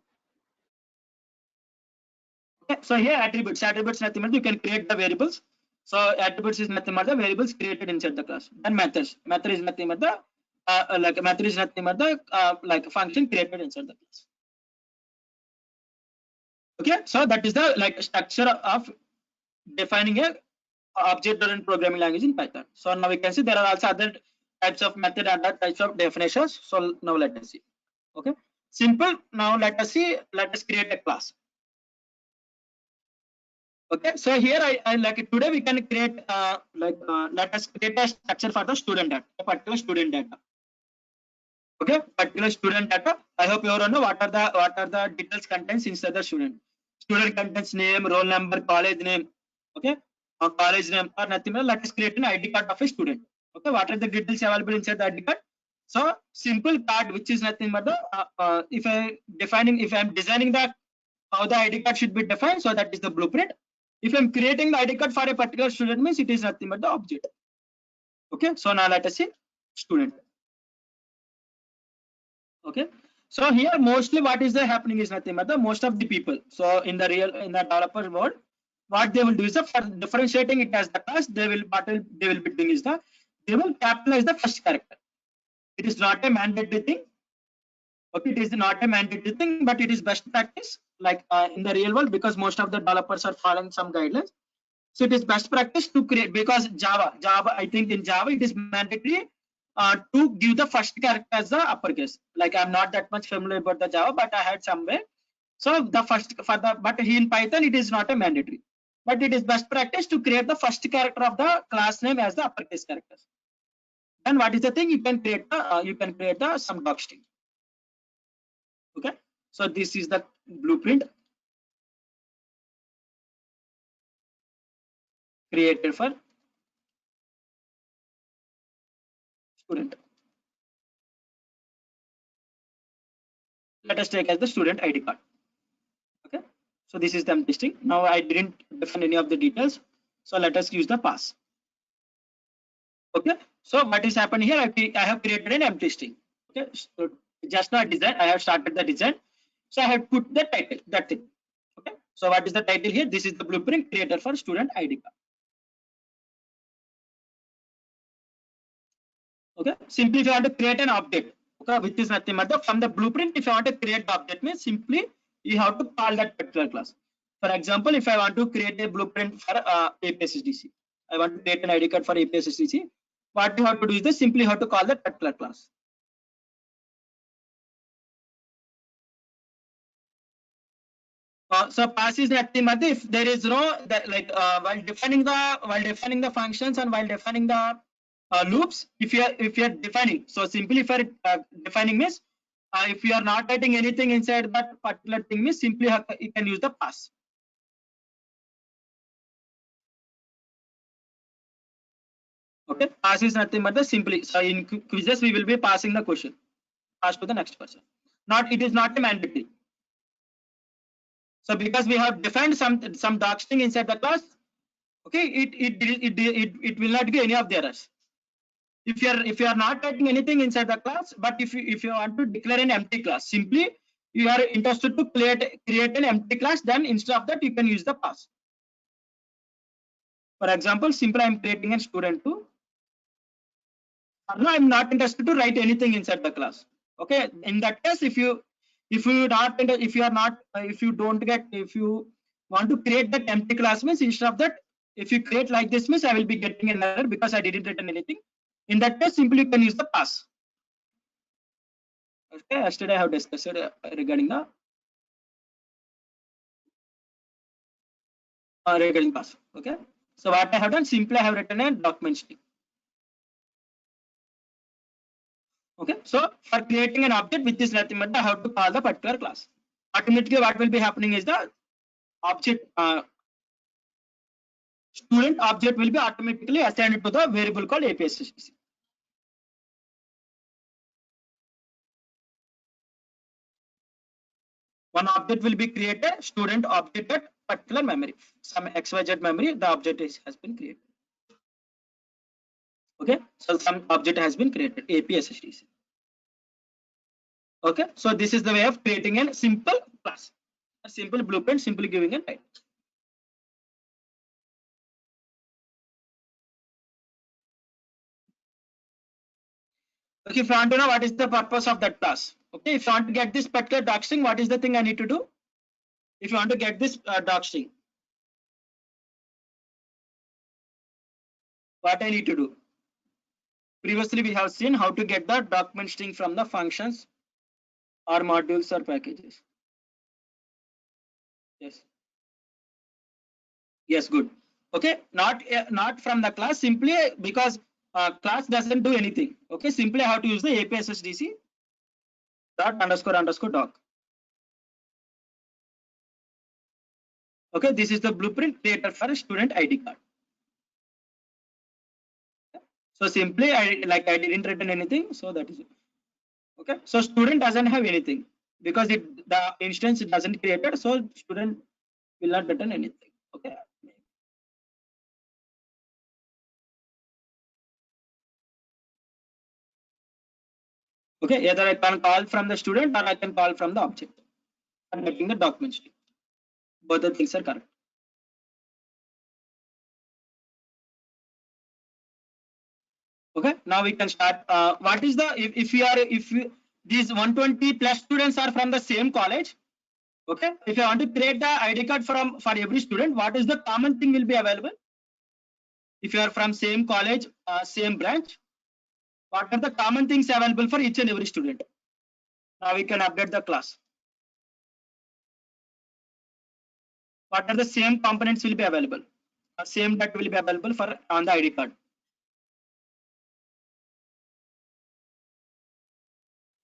Okay, so here attributes nothing but you can create the variables. So attributes is nothing but the variables created inside the class. Then methods, method is nothing but the like function created inside the class. Okay, so that is the structure of defining a object-oriented programming language in Python. So now we can see there are also other types of method and other types of definitions. So now let us see. Okay, simple. Now let us see. Let us create a class. Okay, so here I like it. Today we can create let us create a structure for the student data, a particular student data. Okay, particular student data. I hope you all know what are the details contains inside the student. Student contains name, roll number, college name. Okay, college name or nothing. Let us create an ID card of a student. Okay, what are the details available inside the ID card? So simple card, which is nothing but the if I'm designing the how the ID card should be defined, so that is the blueprint. If I'm creating the ID card for a particular student, means it is nothing but the object. Okay, so now let us see student. Okay, so here mostly what is the happening is nothing but the most of the people. So in the developer world, what they will do is for differentiating it as the class, they will be doing is they will capitalize the first character. It is not a mandatory thing. Okay, it is not a mandatory thing, but it is best practice like in the real world, because most of the developers are following some guidelines. So it is best practice to create, because Java, I think in Java it is mandatory to give the first character as the uppercase. Like I'm not that much familiar about the Java, but I had somewhere. So the first but here in Python it is not a mandatory, but it is best practice to create the first character of the class name as the uppercase characters. then what is the thing? You can create the some doc string. Okay, so this is the blueprint created for student. Let us take as the student ID card. Okay, so this is the empty string. Now I didn't define any of the details, so let us use the pass. Okay, so what is happened here? I have created an empty string. Okay, so just now design, I have started the design, so I have put the title, that thing. Okay, so what is the title here? This is the blueprint created for student ID card. Okay, simply if you want to create an object, okay, which is nothing but from the blueprint, if I want to create the object means simply you have to call that particular class. For example, if I want to create a blueprint for APSSDC, I want to create an ID card for APSSDC, what you have to do is this, simply have to call that particular class. So pass is nothing but if there is no that, like while defining the functions and while defining the loops, if you are defining, so simply if you are defining means if you are not writing anything inside that particular thing means simply you can use the pass. Okay, pass is nothing but the simply, so in quizzes we will be passing the question, pass to the next person. Not, it is not a mandatory. So because we have defined some doc string inside the class, okay, it will not give any of the errors. If you are not writing anything inside the class, but if you want to declare an empty class, simply you are interested to create an empty class, then instead of that you can use the pass. For example, simply I am creating a student 2. No, I am not interested to write anything inside the class. Okay, in that case, if you want to create that empty class means instead of that, if you create like this means I will be getting an error because I didn't written anything. In that case, simply you can use the pass. Okay, yesterday I have discussed regarding the regarding pass. Okay, so what I have done, simply I have written a document string. Okay, so for creating an object which is nothing but I have to call the particular class. Automatically, what will be happening is the object student object will be automatically assigned to the variable called APSSDC. One object will be created, student object at particular memory, some XYZ memory, the object has been created. Okay, so some object has been created, APSSDC. Okay, so this is the way of creating a simple class, a simple blueprint, simply giving a title. Okay, if you want to know what is the purpose of that class, okay, if you want to get this particular doc string, what is the thing I need to do? If you want to get this doc string, what I need to do? Previously, we have seen how to get the document string from the functions or modules or packages. Yes. Yes, good. Okay, not from the class, simply because class doesn't do anything. Okay, simply I have to use the APSSDC dot underscore doc. Okay, this is the blueprint created for a student ID card. So simply I didn't written anything, so that is it. Okay, so student doesn't have anything because the instance doesn't created, so student will not return anything. Okay. Okay, either I can call from the student or I can call from the object. I'm getting the document string. Both the things are correct. Okay, now we can start. What is the if these 120 plus students are from the same college? Okay, if you want to create the ID card for every student, what is the common thing will be available? If you are from same college, same branch, what are the common things available for each and every student? Now we can update the class. What are the same components will be available? Same that will be available for on the ID card.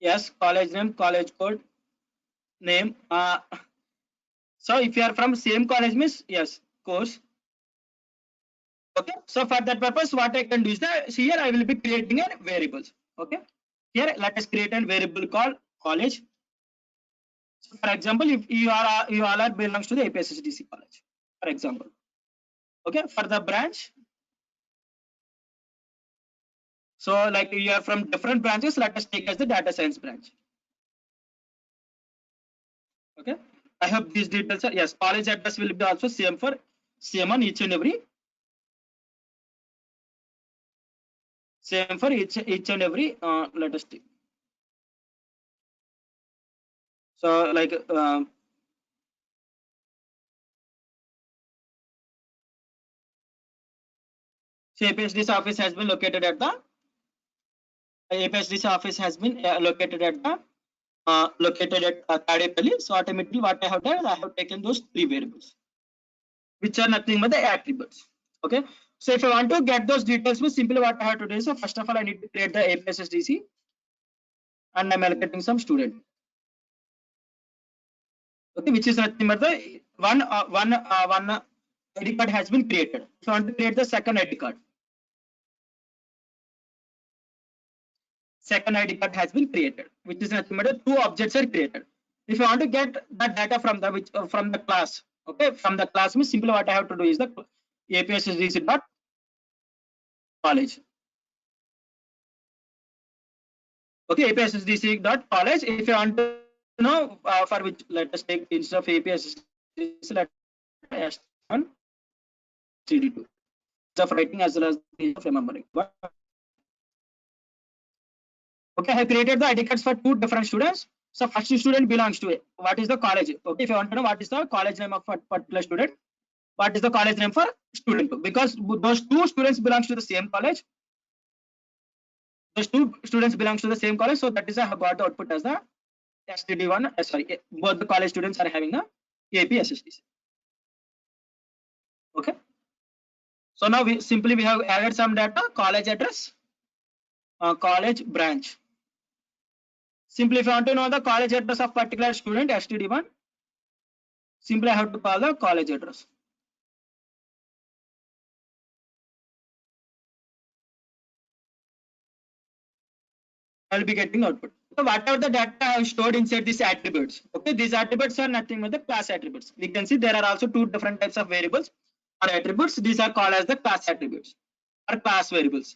Yes, college name, college code, name. So if you are from same college means yes, course. Okay. So for that purpose, what I can do is that here I will be creating a variables. Okay. Here let us create a variable called college. So for example, if you all are belongs to the APSSDC college, for example. Okay. For the branch, so like you are from different branches, let us take as the data science branch. Okay. I hope these details are yes. College address will be also same on each and every same for each and every. Let us take. So like so APSDC office has been located at the APSDC office has been located at the located at Tadepalli. So automatically what I have done, I have taken those three variables, which are nothing but the attributes. Okay. So if I want to get those details, simply what I have to do is, so first of all, I need to create the APSSDC and I'm allocating some student. Okay, which is nothing but the one ID card has been created. So I want to create the second ID card. Second ID card has been created, which is nothing but the two objects are created. If you want to get the data from the from the class, okay, from the class means simply what I have to do is the APSSDC dot college. Okay, APSSDC dot college. If you want to know for which, let us take instead of APSSDC, let us on CD2 of writing as well as of remembering. Okay, I created the ID cards for two different students. So first student belongs to what is the college. Okay, if you want to know what is the college name of a particular student, what is the college name for student two, because those two students belongs to the same college. Those two students belongs to the same college, so that is I have got the output as the STD1. Sorry, both the college students are having the APSSDC. Okay. So now we have added some data: college address, college branch. Simply, if you want to know the college address of particular student STD1, simply I have to call the college address. I'll be getting output. So whatever the data I have stored inside these attributes, okay, these attributes are nothing but the class attributes. We can see there are also two different types of variables or attributes. These are called as the class attributes or class variables.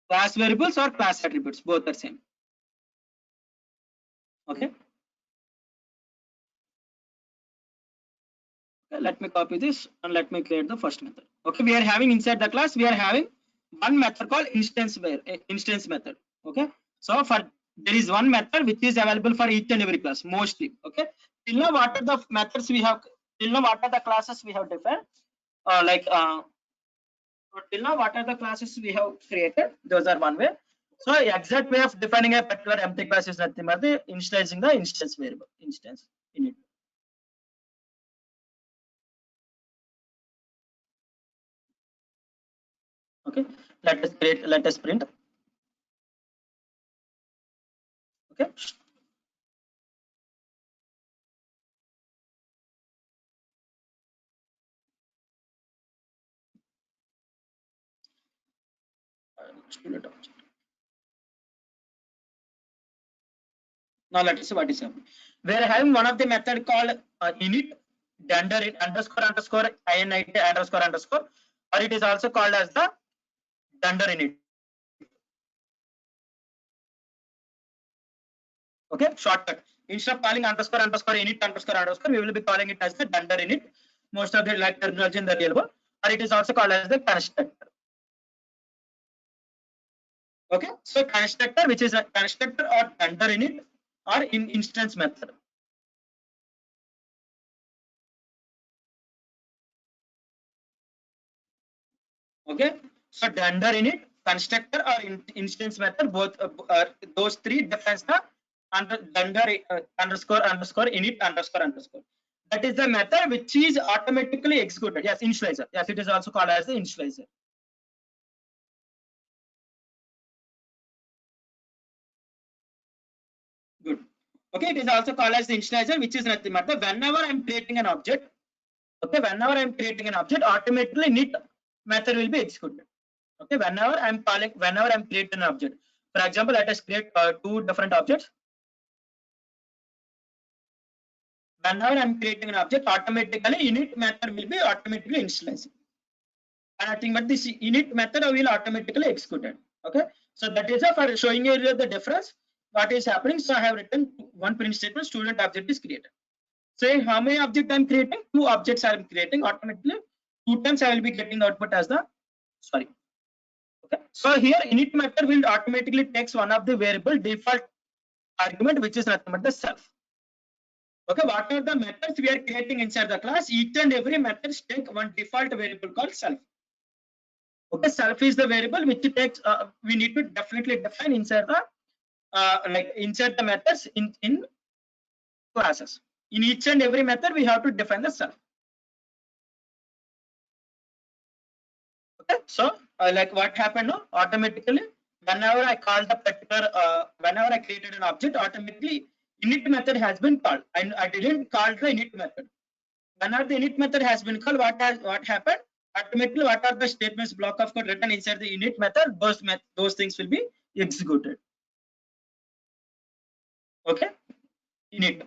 Class variables or class attributes, both are same. Okay. Let me copy this and let me create the first method. Okay, we are having inside the class, we are having one method called instance method. Okay, so for there is one method which is available for each and every class mostly. Okay, till now what are the methods we have, till now what are the classes we have defined, till now what are the classes we have created, those are one way. So exact way of defining a particular empty class is nothing but the initializing the instance variable instance in it. Okay, let us print. Okay, student object. Now let us see what is happening. We are having one of the method called init dunder underscore underscore init underscore underscore, or it is also called as the dunder init. Okay, shortcut. Instead of calling underscore underscore init underscore underscore, we will be calling it as the dunder init. Most of the like terminology in the real world, or it is also called as the constructor. Okay, so constructor, which is a constructor or dunder init or in instance method. Okay, so dunder init, constructor or instance method, both those three defines the under dunder underscore underscore init underscore underscore. That is the method which is automatically executed. Yes, initializer. Yes, it is also called as the initializer. Okay, it is also called as the initializer, which is nothing but whenever I'm creating an object, okay, whenever I'm creating an object, automatically init method will be executed. Okay, whenever I'm creating an object. For example, let us create two different objects. Whenever I'm creating an object, automatically init method will be automatically initialized. And I think but this init method will automatically executed. Okay, so that is for showing you the difference. What is happening? So I have written one print statement, student object is created. Say how many objects I'm creating? Two objects I'm creating automatically. Two times I will be getting the output as the sorry. Okay, so here init method will automatically takes one of the variable default argument, which is nothing but the self. Okay, what are the methods we are creating inside the class? Each and every method take one default variable called self. Okay, self is the variable which takes we need to definitely define inside the inside the methods in classes. In each and every method we have to define the self. Okay, so like what happened now? Automatically whenever I call the particular whenever I created an object, automatically init method has been called and I didn't call the init method. Whenever the init method has been called, what happened? Automatically what are the statements block of code written inside the init method, those things will be executed. Okay, init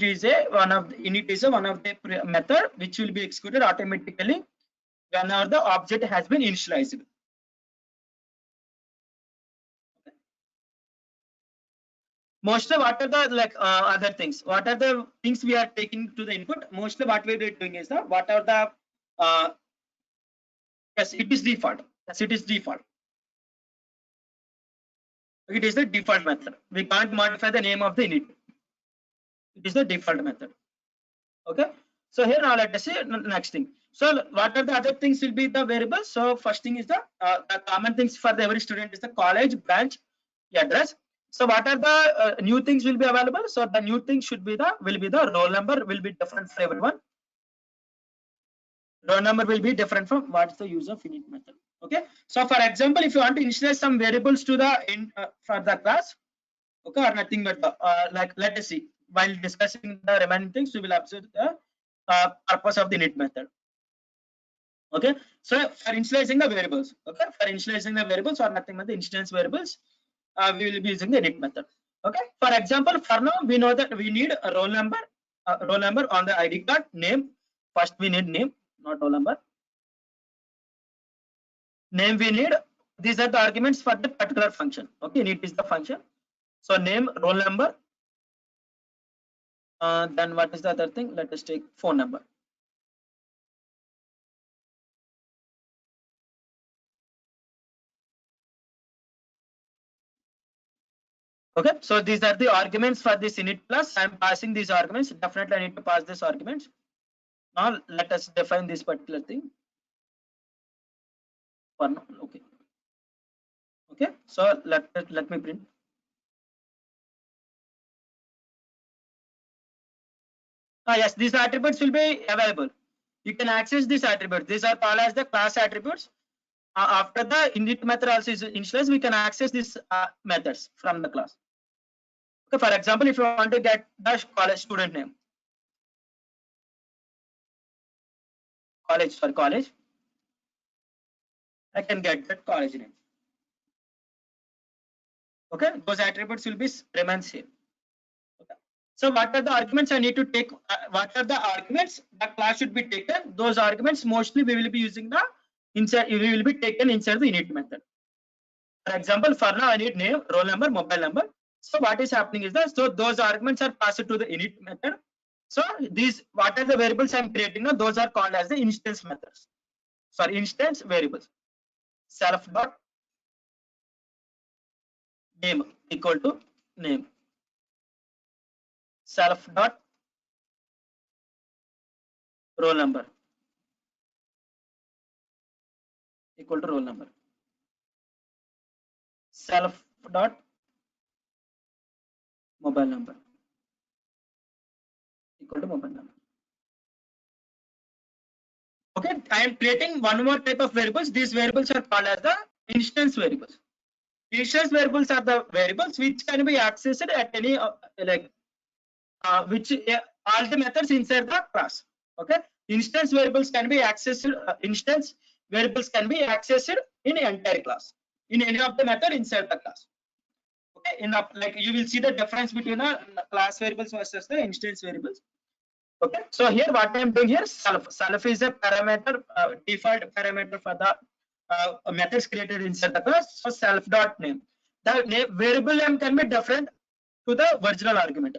is one of the method which will be executed automatically whenever the object has been initialized. Mostly what are the other things, what are the things we are taking to the input? Mostly what we are doing is the what are the yes, it is default. Yes, it is default. It is the default method. We can't modify the name of the init. It is the default method. Okay, so here now let us see next thing. So what are the other things will be the variables? So first thing is the common things for the every student is the college, branch, address. So what are the new things will be available? So the new thing should be the roll number will be different for everyone. Roll number will be different from what's the use of init method. Okay, so for example, if you want to initialize some variables to the for the class, okay, or nothing but like let us see while discussing the remaining things, we will observe the purpose of the init method. Okay, so for initializing the variables, okay, for initializing the variables or nothing but the instance variables, we will be using the init method. Okay, for example, for now we know that we need a roll number on the ID card, name. First we need name, not roll number. Name we need. These are the arguments for the particular function. Okay, init is the function. So name, roll number. Then what is the other thing? Let us take phone number. Okay, so these are the arguments for this init plus. I am passing these arguments. Definitely, I need to pass these arguments. Now let us define this particular thing. For now, okay. Okay, so let me print. Yes, these attributes will be available. You can access these attributes. These are called as the class attributes. After the init method also is initialized, we can access these methods from the class. Okay, for example, if you want to get the college student name, college, I can get that college name. Okay, those attributes will be remain same. Okay. So what are the arguments I need to take? What are the arguments the class should be taken? Those arguments mostly we will be using the inside. We will be taken inside the init method. For example, for now I need name, roll number, mobile number. So what is happening is that so those arguments are passed to the init method. So these what are the variables I'm creating now? Those are called as the instance methods. Sorry, instance variables. Self dot name equal to name. Self dot roll number equal to roll number. Self dot mobile number equal to mobile number. Okay, I am creating one more type of variables. These variables are called as the instance variables. Instance variables are the variables which can be accessed at any which all the methods inside the class. Okay, instance variables can be accessed. Instance variables can be accessed in entire class in any of the method inside the class. Okay, in the, like you will see the difference between the class variables versus the instance variables. Okay, so here what I am doing here, self is a parameter, default parameter for the methods created inside the class. So self dot name, the name variable name can be different to the original argument.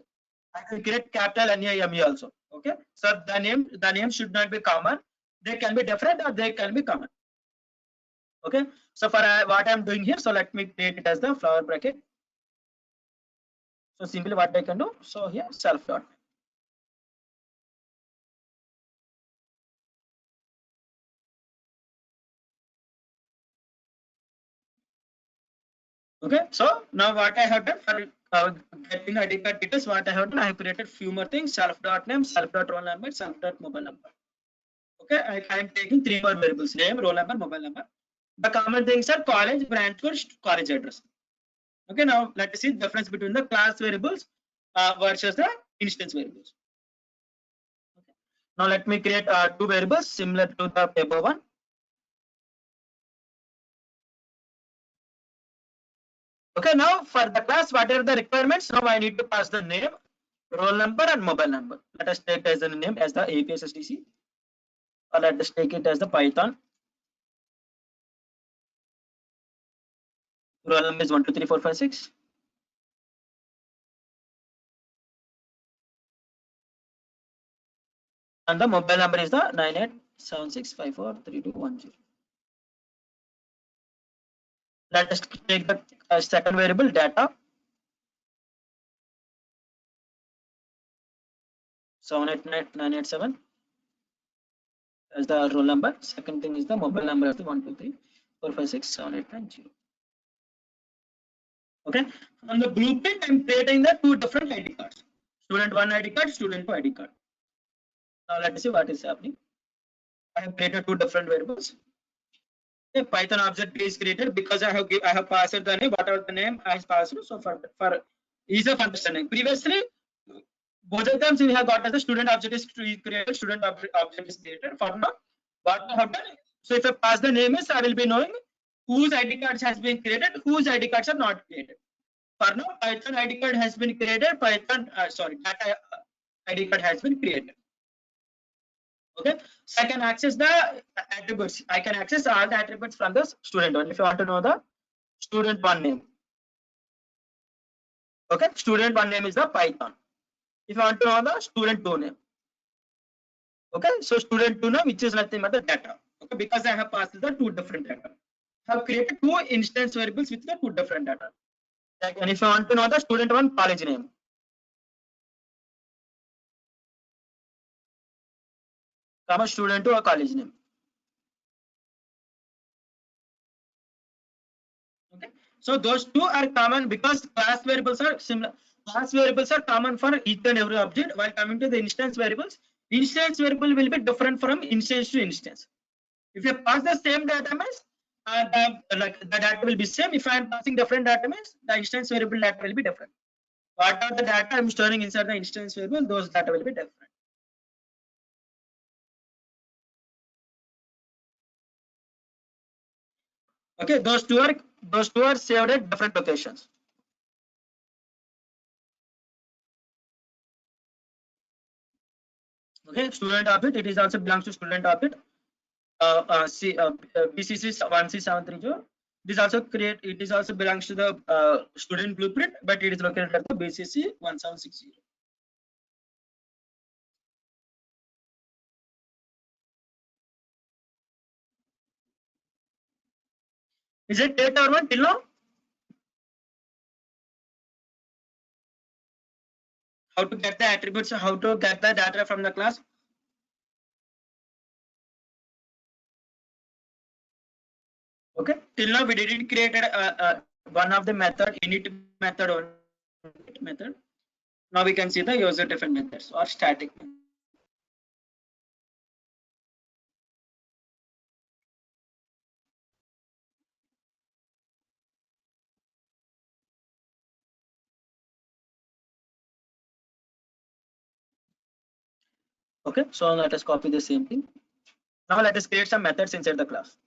I can create capital NAME also. Okay, so the name should not be common. They can be different or they can be common. Okay, so for what I'm doing here, so let me create it as the flower bracket. So simply what I can do, so here self dot. Okay, so now what I have done for getting ID card details, what I have done, I have created few more things: self dot name, self dot roll number, self dot mobile number. Okay, I am taking three more variables: name, roll number, mobile number. The common things are college, branch code, college address. Okay, now let us see the difference between the class variables versus the instance variables. Okay. Now let me create two variables similar to the above one. Okay, now for the class, what are the requirements? Now I need to pass the name, roll number, and mobile number. Let us take as the name as the APSSDC, or let us take it as the Python. Roll number is 123456. And the mobile number is the 9876543210. Let us take the second variable data. 789987 as the roll number. Second thing is the mobile number of the 12345678990. Okay. On the blueprint, I'm creating the two different ID cards. Student 1 ID card, student 2 ID card. Now let's see what is happening. I have created two different variables. A Python object is created because I have passed the name, whatever the name I have passed. So for ease of understanding, previously both of them we have got as the student object is created, student object is created. For now, what I have done, so if I pass the name is, I will be knowing whose ID cards has been created, whose ID cards are not created. For now, Python ID card has been created, Python data ID card has been created. Okay, so I can access the attributes. I can access all the attributes from the student one. If you want to know the student one name, okay, student one name is the Python. If you want to know the student two name, okay, so student two name, which is nothing but the data. Okay, because I have passed the two different data. I have created two instance variables with the two different data. Like, and if you want to know the student one college name, comma student two a college name. Okay, so those two are common because class variables are similar. Class variables are common for each and every object. While coming to the instance variable will be different from instance to instance. If you pass the same data means the data will be same. If I am passing different data means the instance variable data will be different. What are the data I am storing inside the instance variable? Those data will be different. Okay, those two are saved at different locations. Okay, student object, it is also belongs to student object. BCC 1C730. It is also it is also belongs to the student blueprint, but it is located at the BCC 1760. Is it date or one till now? How to get the attributes? How to get the data from the class? Okay, till now we didn't create one of the method, init method or method. Now we can see the user different methods or static. Okay, so let us copy the same thing. Now let us create some methods inside the class.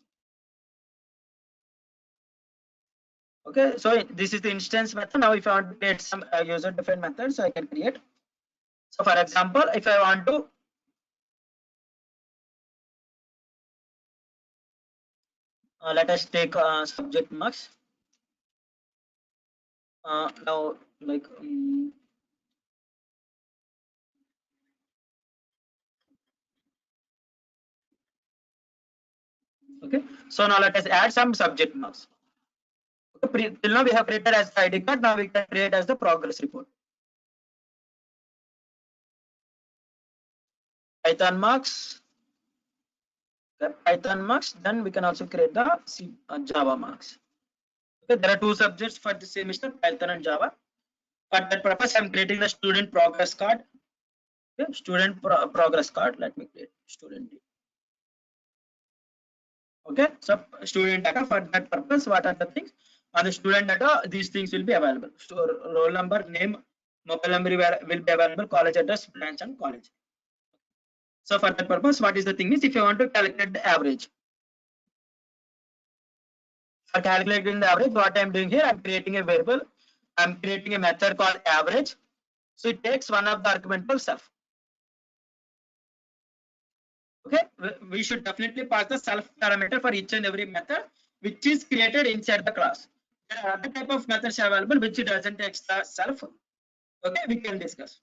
Okay, so this is the instance method. Now if I want to create some user defined methods, I can create. So for example, if I want to let us take subject marks. Now like okay, so now let us add some subject marks. Okay, till now we have created as the ID card. Now we can create as the progress report. Python marks. Okay, Python marks. Then we can also create the Java marks. Okay, there are two subjects for the semester, Python and Java. For that purpose, I'm creating the student progress card. Okay, student progress card. Let me create student. Okay, so student data for that purpose. What are the things? On the student data, these things will be available. So roll number, name, mobile number will be available, college address, branch, and college. So for that purpose, what is the thing is if you want to calculate the average. For calculating the average, what I'm doing here, I'm creating a variable. I'm creating a method called average. So it takes one of the argument of self. Okay, we should definitely pass the self parameter for each and every method which is created inside the class. There are other type of methods available which doesn't take the self. Okay, we can discuss.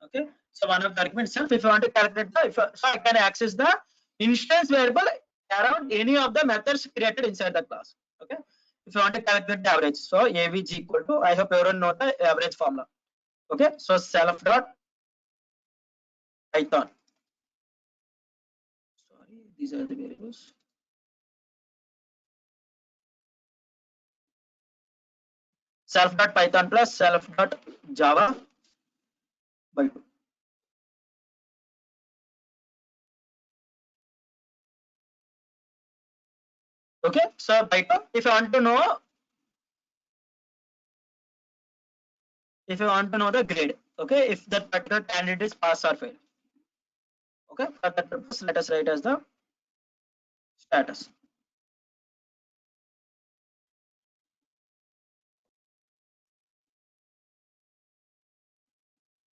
Okay, so one of the arguments self, if you want to calculate the, so I can access the instance variable around any of the methods created inside the class. Okay, if you want to calculate the average, so avg equal to, I hope everyone know the average formula. Okay, so self dot python. Sorry, these are the variables. Self.python plus self.java by 2. Okay, so by 2, if you want to know, the grade, okay, if that particular candidate is pass or fail. Okay, for that purpose, let us write as the status.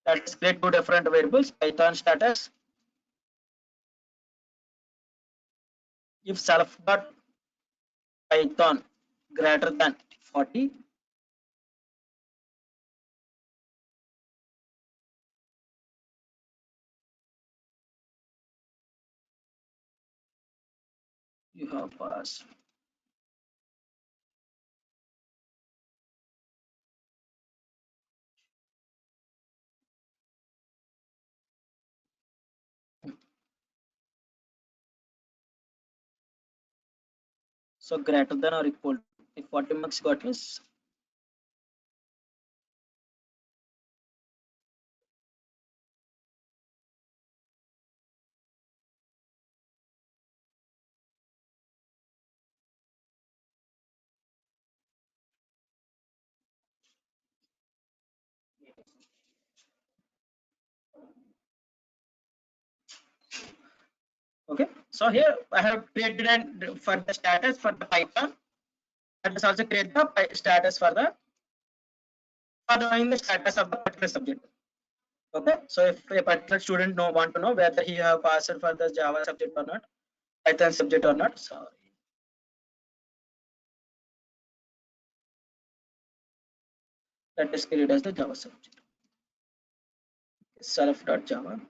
Let's create two different variables, Python status. If self.python greater than 40, you have passed. So greater than or equal to, if 40 marks got means okay. So here I have created and for the status for the Python. Let us also create the status for knowing the status of the particular subject. Okay, so if a particular student want to know whether he have passed for the Java subject or not, Python subject or not. Sorry. Let us create as the Java subject. Self.java.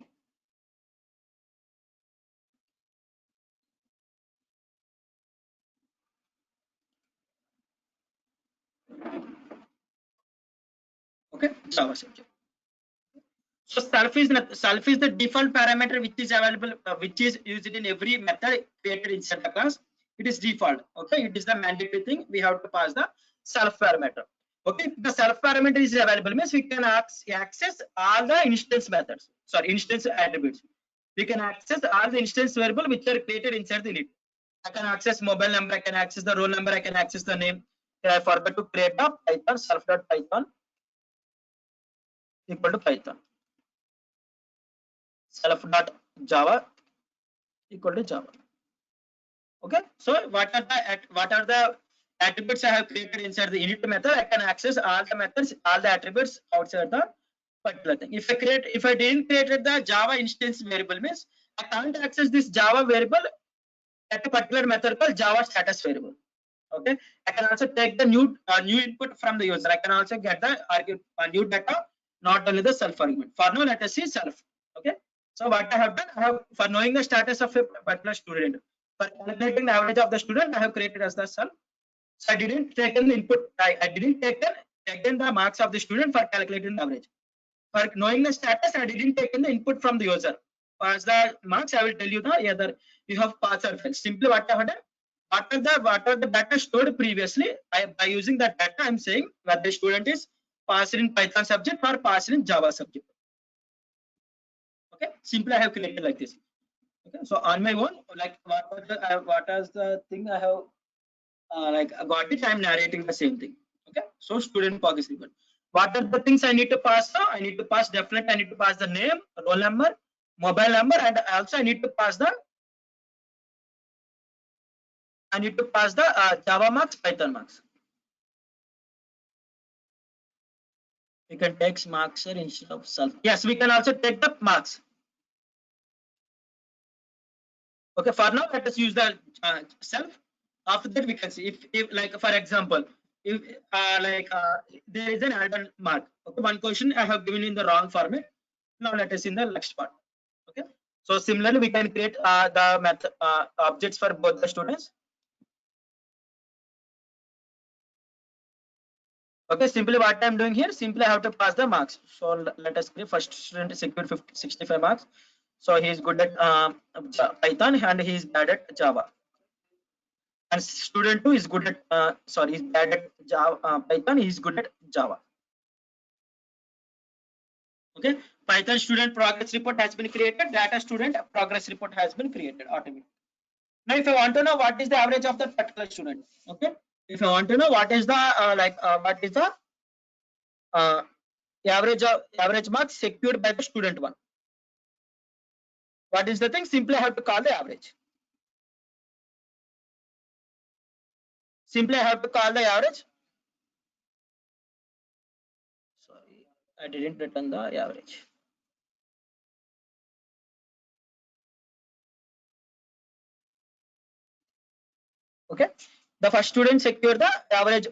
Okay, Java subject. So self is the default parameter which is available, which is used in every method created inside the class. It is default. Okay, it is the mandatory thing. We have to pass the self parameter. Okay, if the self parameter is available means we can access all the instance methods. Sorry, instance attributes. We can access all the instance variable which are created inside the init. I can access mobile number. I can access the roll number. I can access the name. I forgot to create a Python self.python equal to Python. Self dot Java equal to Java. Okay, so what are the attributes I have created inside the init method? I can access all the methods, all the attributes outside the particular thing. If I didn't create the Java instance variable, means I can't access this Java variable at a particular method called Java status variable. Okay, I can also take the new input from the user. I can also get the new data, not only the self argument. For now, let us see self. Okay, so what I have done, I have, for knowing the status of a particular student, for calculating the average of the student, I have created as the self. So I didn't take in the input. I didn't take in the marks of the student for calculating the average. For knowing the status, I didn't take in the input from the user. As the marks, I will tell you the either you have passed or failed. Simply what I have done, what are the data stored previously, by using that data, I'm saying whether the student is passed in Python subject or passed in Java subject. Okay, simply I have created like this. Okay, so on my own, like what is the thing I have like got it, I'm narrating the same thing. Okay, so student progress report. What are the things I need to pass now? I need to pass, definitely I need to pass the name, roll number, mobile number, and also I need to pass the Java marks, Python marks. We can take marks here instead of self. Yes, we can also take the marks. Okay, for now let us use the self. After that we can see if like for example, if there is an add-on mark. Okay, one question I have given in the wrong format. Now let us in the next part. Okay, so similarly we can create the method objects for both the students. Okay, simply what I'm doing here, simply I have to pass the marks. So let us create first student secured 65 marks. So he is good at Python and he is bad at Java. And student 2 is good at he's bad at Java, Python. He is good at Java. Okay, Python student progress report has been created. Data student progress report has been created automatically. Now, if I want to know what is the average of that particular student, okay, if I want to know what is the what is the average marks secured by the student 1, what is the thing? Simply I have to call the average. Simply I have to call the average. Sorry, I didn't return the average. Okay, the first student secured the average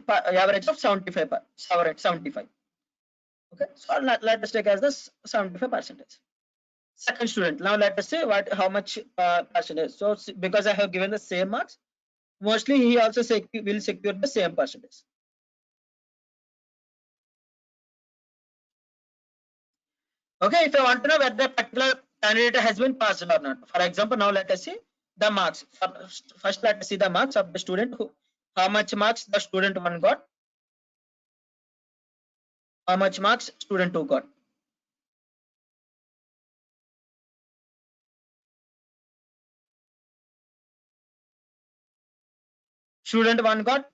of 75. Okay, so let us take as the 75%. Second student, now let us say how much percentage. So because I have given the same marks, mostly he also will secure the same percentage. Okay, if I want to know whether the particular candidate has been passed or not, for example, now let us see the marks. First let us see the marks of the student how much marks the student 1 got, how much marks student 2 got. Student 1 got,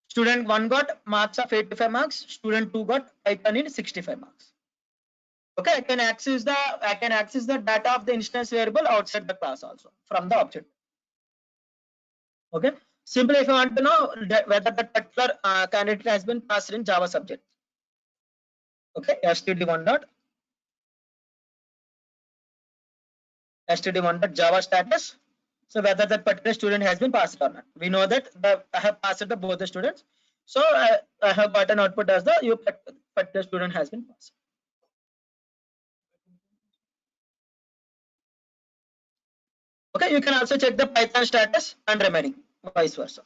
student 1 got marks of 85 marks, student 2 got Python in 65 marks. Okay, I can access the data of the instance variable outside the class also from the object. Okay, simply if I want to know whether the particular candidate has been passed in Java subject. Okay, std1 dot Java status. So whether that particular student has been passed or not. We know that I have passed the both the students. So I have got an output as the particular student has been passed. Okay, you can also check the Python status and remaining, vice versa.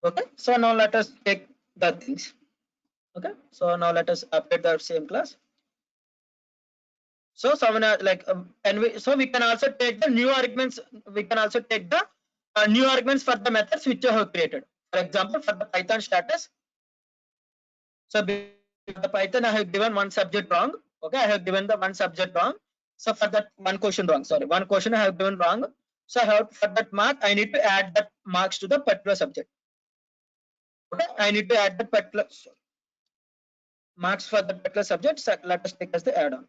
Okay, so now let us take the things. Okay, so now let us update the same class. So we can also take the new arguments. We can also take the new arguments for the methods which you have created. For example, for the Python status. So the Python I have given one subject wrong. Okay, I have given the one subject wrong. So for that one question wrong, one question I have given wrong. So I have for that mark I need to add that marks to the particular subject. Okay, I need to add the particular marks for the particular subject. So let us take as the add-on.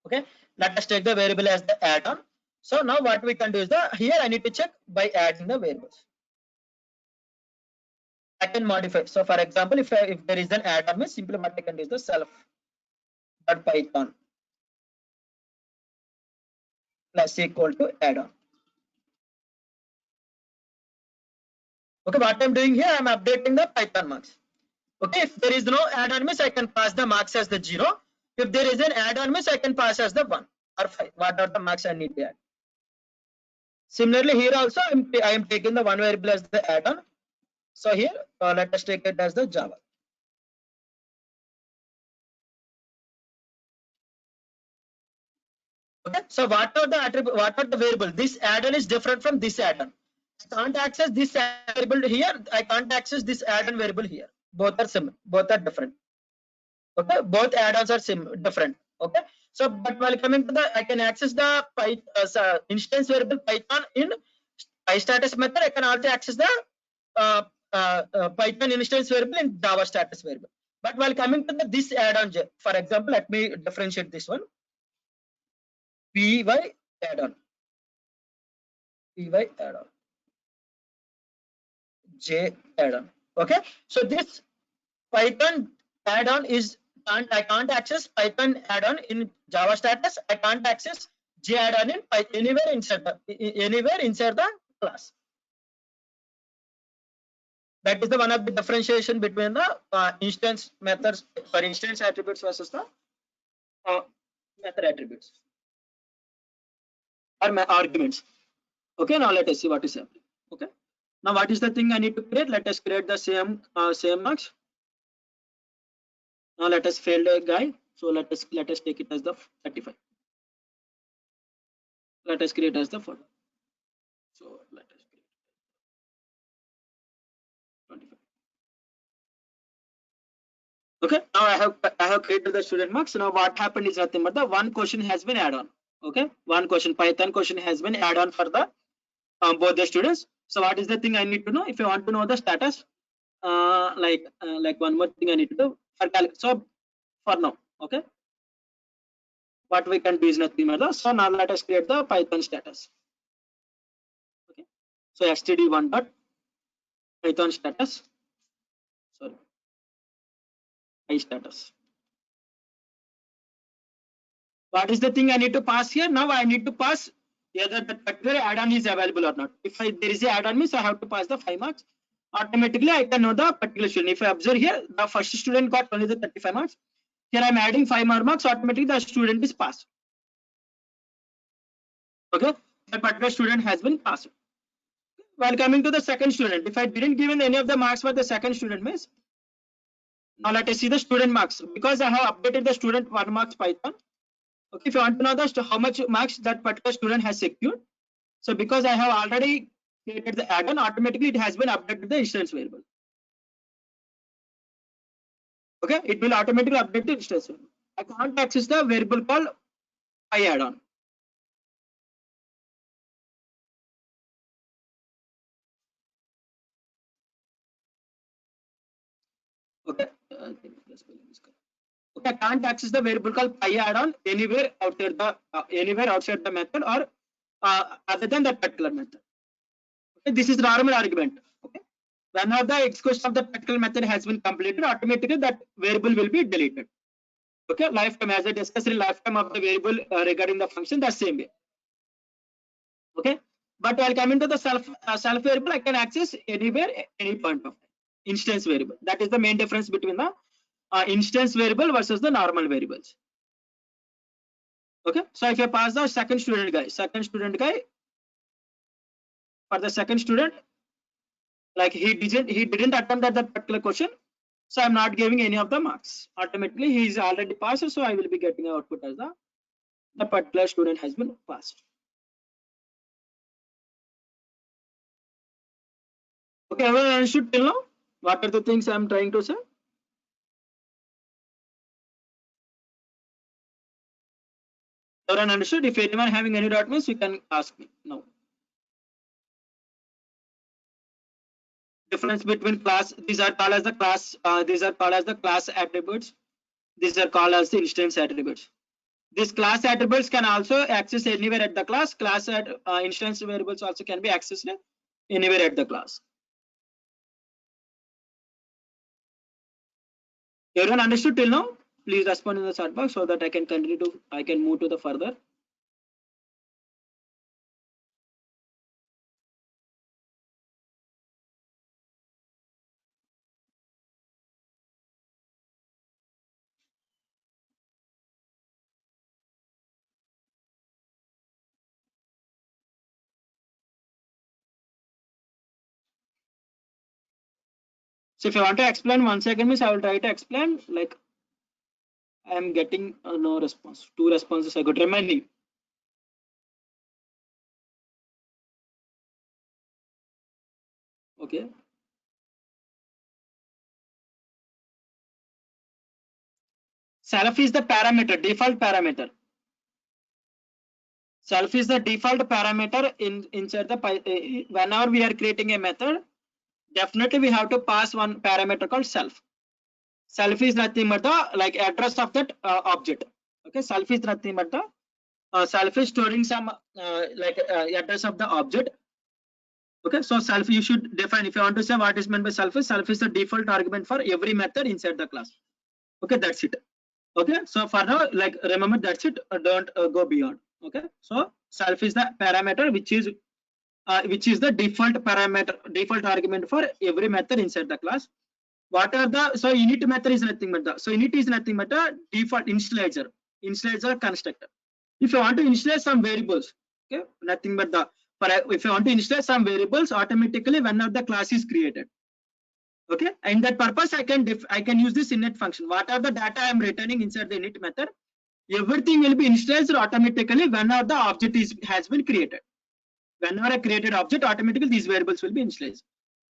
Okay, let us take the variable as the add-on. So now what we can do is the here I need to check by adding the variables. I can modify. So for example, if there is an add-on, simply what I can do is the self.python plus equal to add-on. Okay, what I'm doing here, I'm updating the Python marks. Okay, if there is no add-on means I can pass the marks as the 0. If there is an add-on means I can pass as the 1 or 5. What are the marks I need to add? Similarly, here also I am taking the one variable as the add-on. So here let us take it as the Java. Okay, so what are the attribute? What are the variable? This add-on is different from this add-on. I can't access this variable here. I can't access this add-on variable here. Both are similar. Both are different. Okay, both add-ons are different. Okay, so but while coming to the, I can access the instance variable Python in PyStatus method. I can also access the Python instance variable in Java status variable. But while coming to this add-on, for example, let me differentiate this one. Py add-on, Py add-on, J add-on. Okay, so this Python add-on is I can't access Python add-on in Java status. I can't access J add-on in anywhere inside the class. That is the one of the differentiation between the instance methods for instance attributes versus the method attributes or arguments. Okay, now let us see what is happening. Okay, now what is the thing I need to create? Let us create the same marks. Now let us fail the guy. So let us take it as the 35. Let us create as the 4. So let us create 25. Okay, now I have created the student marks. Now what happened is nothing but the one question has been added on. Okay, one question Python question has been added on for the both the students. So what is the thing I need to know? If I want to know the status, like one more thing I need to do for so for now. Okay, what we can do is nothing but so now let us create the Python status. Okay, so std1 dot Python status. Sorry, status. What is the thing I need to pass here? Now I need to pass whether the particular add-on is available or not. If there is a add-on means I have to pass the 5 marks. Automatically I can know the particular student. If I observe here, the first student got only the 35 marks. Here I'm adding 5 more marks. Automatically the student is passed. Okay, the particular student has been passed. While coming to the second student, if I didn't given any of the marks for the second student means, now let us see the student marks. Because I have updated the student 1 marks Python. Okay, if you want to know the how much marks that particular student has secured, so because I have already created the add-on, automatically it has been updated the instance variable. Okay, it will automatically update the instance variable. I can't access the variable called Py add-on. Okay, okay, I can't access the variable called Py add-on anywhere outside the method or other than that particular method. Okay, this is normal argument. Okay, whenever the execution of the particular method has been completed, automatically that variable will be deleted. Okay, lifetime, as I discussed in lifetime of the variable regarding the function, the same way. Okay, but while coming to the self variable, I can access anywhere, any point of time. Instance variable. That is the main difference between the instance variable versus the normal variables. Okay, so if I pass the second student guy, for the second student, like he didn't attempt at that particular question, so I'm not giving any of the marks. Automatically he is already passed, so I will be getting an output as the particular student has been passed. Okay, everyone understood till now? What are the things I'm trying to say? Everyone understood? If anyone having any doubt means you can ask me now. difference between class. These are called as the class. These are called as the class attributes. These are called as the instance attributes. These class attributes can also access anywhere at the class. Class at instance variables also can be accessed anywhere at the class. Everyone understood till now? Please respond in the chat box so that I can continue to. I can move to the further. So if you want to explain 1 second, miss, I will try to explain. Like I am getting no response. 2 responses I got. Remind me. Okay. Self is the parameter, default parameter. Self is the default parameter inside the whenever we are creating a method, definitely we have to pass one parameter called self. Self is nothing but the like address of that object. Okay, self is nothing but the self is storing some address of the object. Okay, so self you should define. If you want to say what is meant by self is the default argument for every method inside the class. Okay, that's it. Okay, so for now, like remember that's it. Don't go beyond. Okay, so self is the parameter which is the default parameter, default argument for every method inside the class. What are the so init method is nothing but the so init is nothing but a default initializer constructor. If you want to initialize some variables, okay, nothing but the if you want to initialize some variables automatically whenever the class is created. Okay, and that purpose I can use this init function. What are the data I am returning inside the init method? Everything will be initialized automatically whenever the object has been created. Whenever I created object, automatically these variables will be initialized.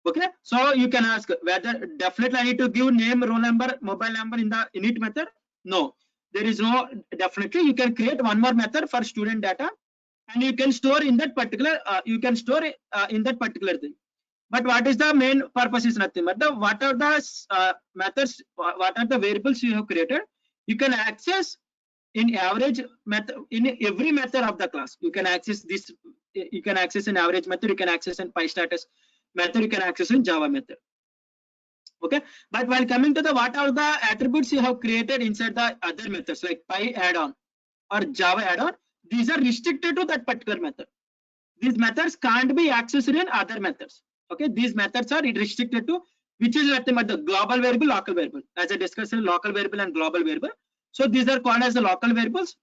Okay, so you can ask whether definitely I need to give name, roll number, mobile number in the init method. No, there is no definitely. You can create one more method for student data, and you can store in that particular. In that particular thing. But what is the main purpose is nothing but the what are the methods, what are the variables you have created, you can access in average method in every method of the class. You can access this, you can access an average method, you can access in PyStatus method, you can access in Java method. Okay, but while coming to the what are the attributes you have created inside the other methods like Py add-on or Java add-on, these are restricted to that particular method. These methods can't be accessed in other methods. Okay, these methods are restricted to which is nothing but the global variable, local variable. As I discussed in local variable and global variable. So these are called as the local variables.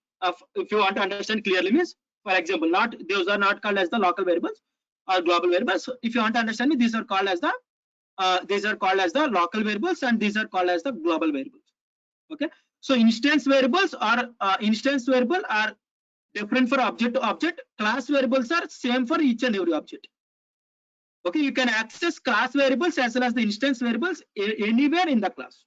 If you want to understand clearly means, for example, not those are not called as the local variables or global variables. So if you want to understand me, these are called as the local variables and these are called as the global variables. Okay, so instance variables are different for object to object. Class variables are same for each and every object. Okay, you can access class variables as well as the instance variables anywhere in the class,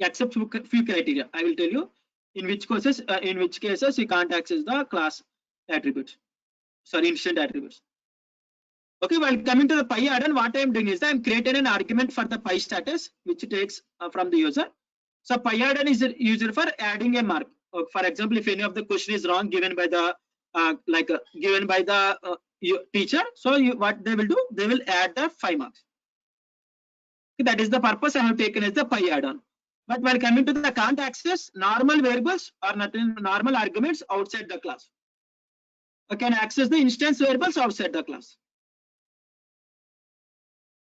except few criteria. I will tell you in which cases you can't access the class attributes, sorry, instant attributes. Okay, while coming to the Py add-on, what I am doing is I am creating an argument for the PyStatus which takes from the user. So Py add-on is used for adding a mark. For example, if any of the question is wrong given by the teacher, so what they will do, they will add the 5 marks. Okay, that is the purpose I have taken as the Py add-on. But while coming to the can't access normal variables or nothing, normal arguments outside the class. I can access the instance variables outside the class.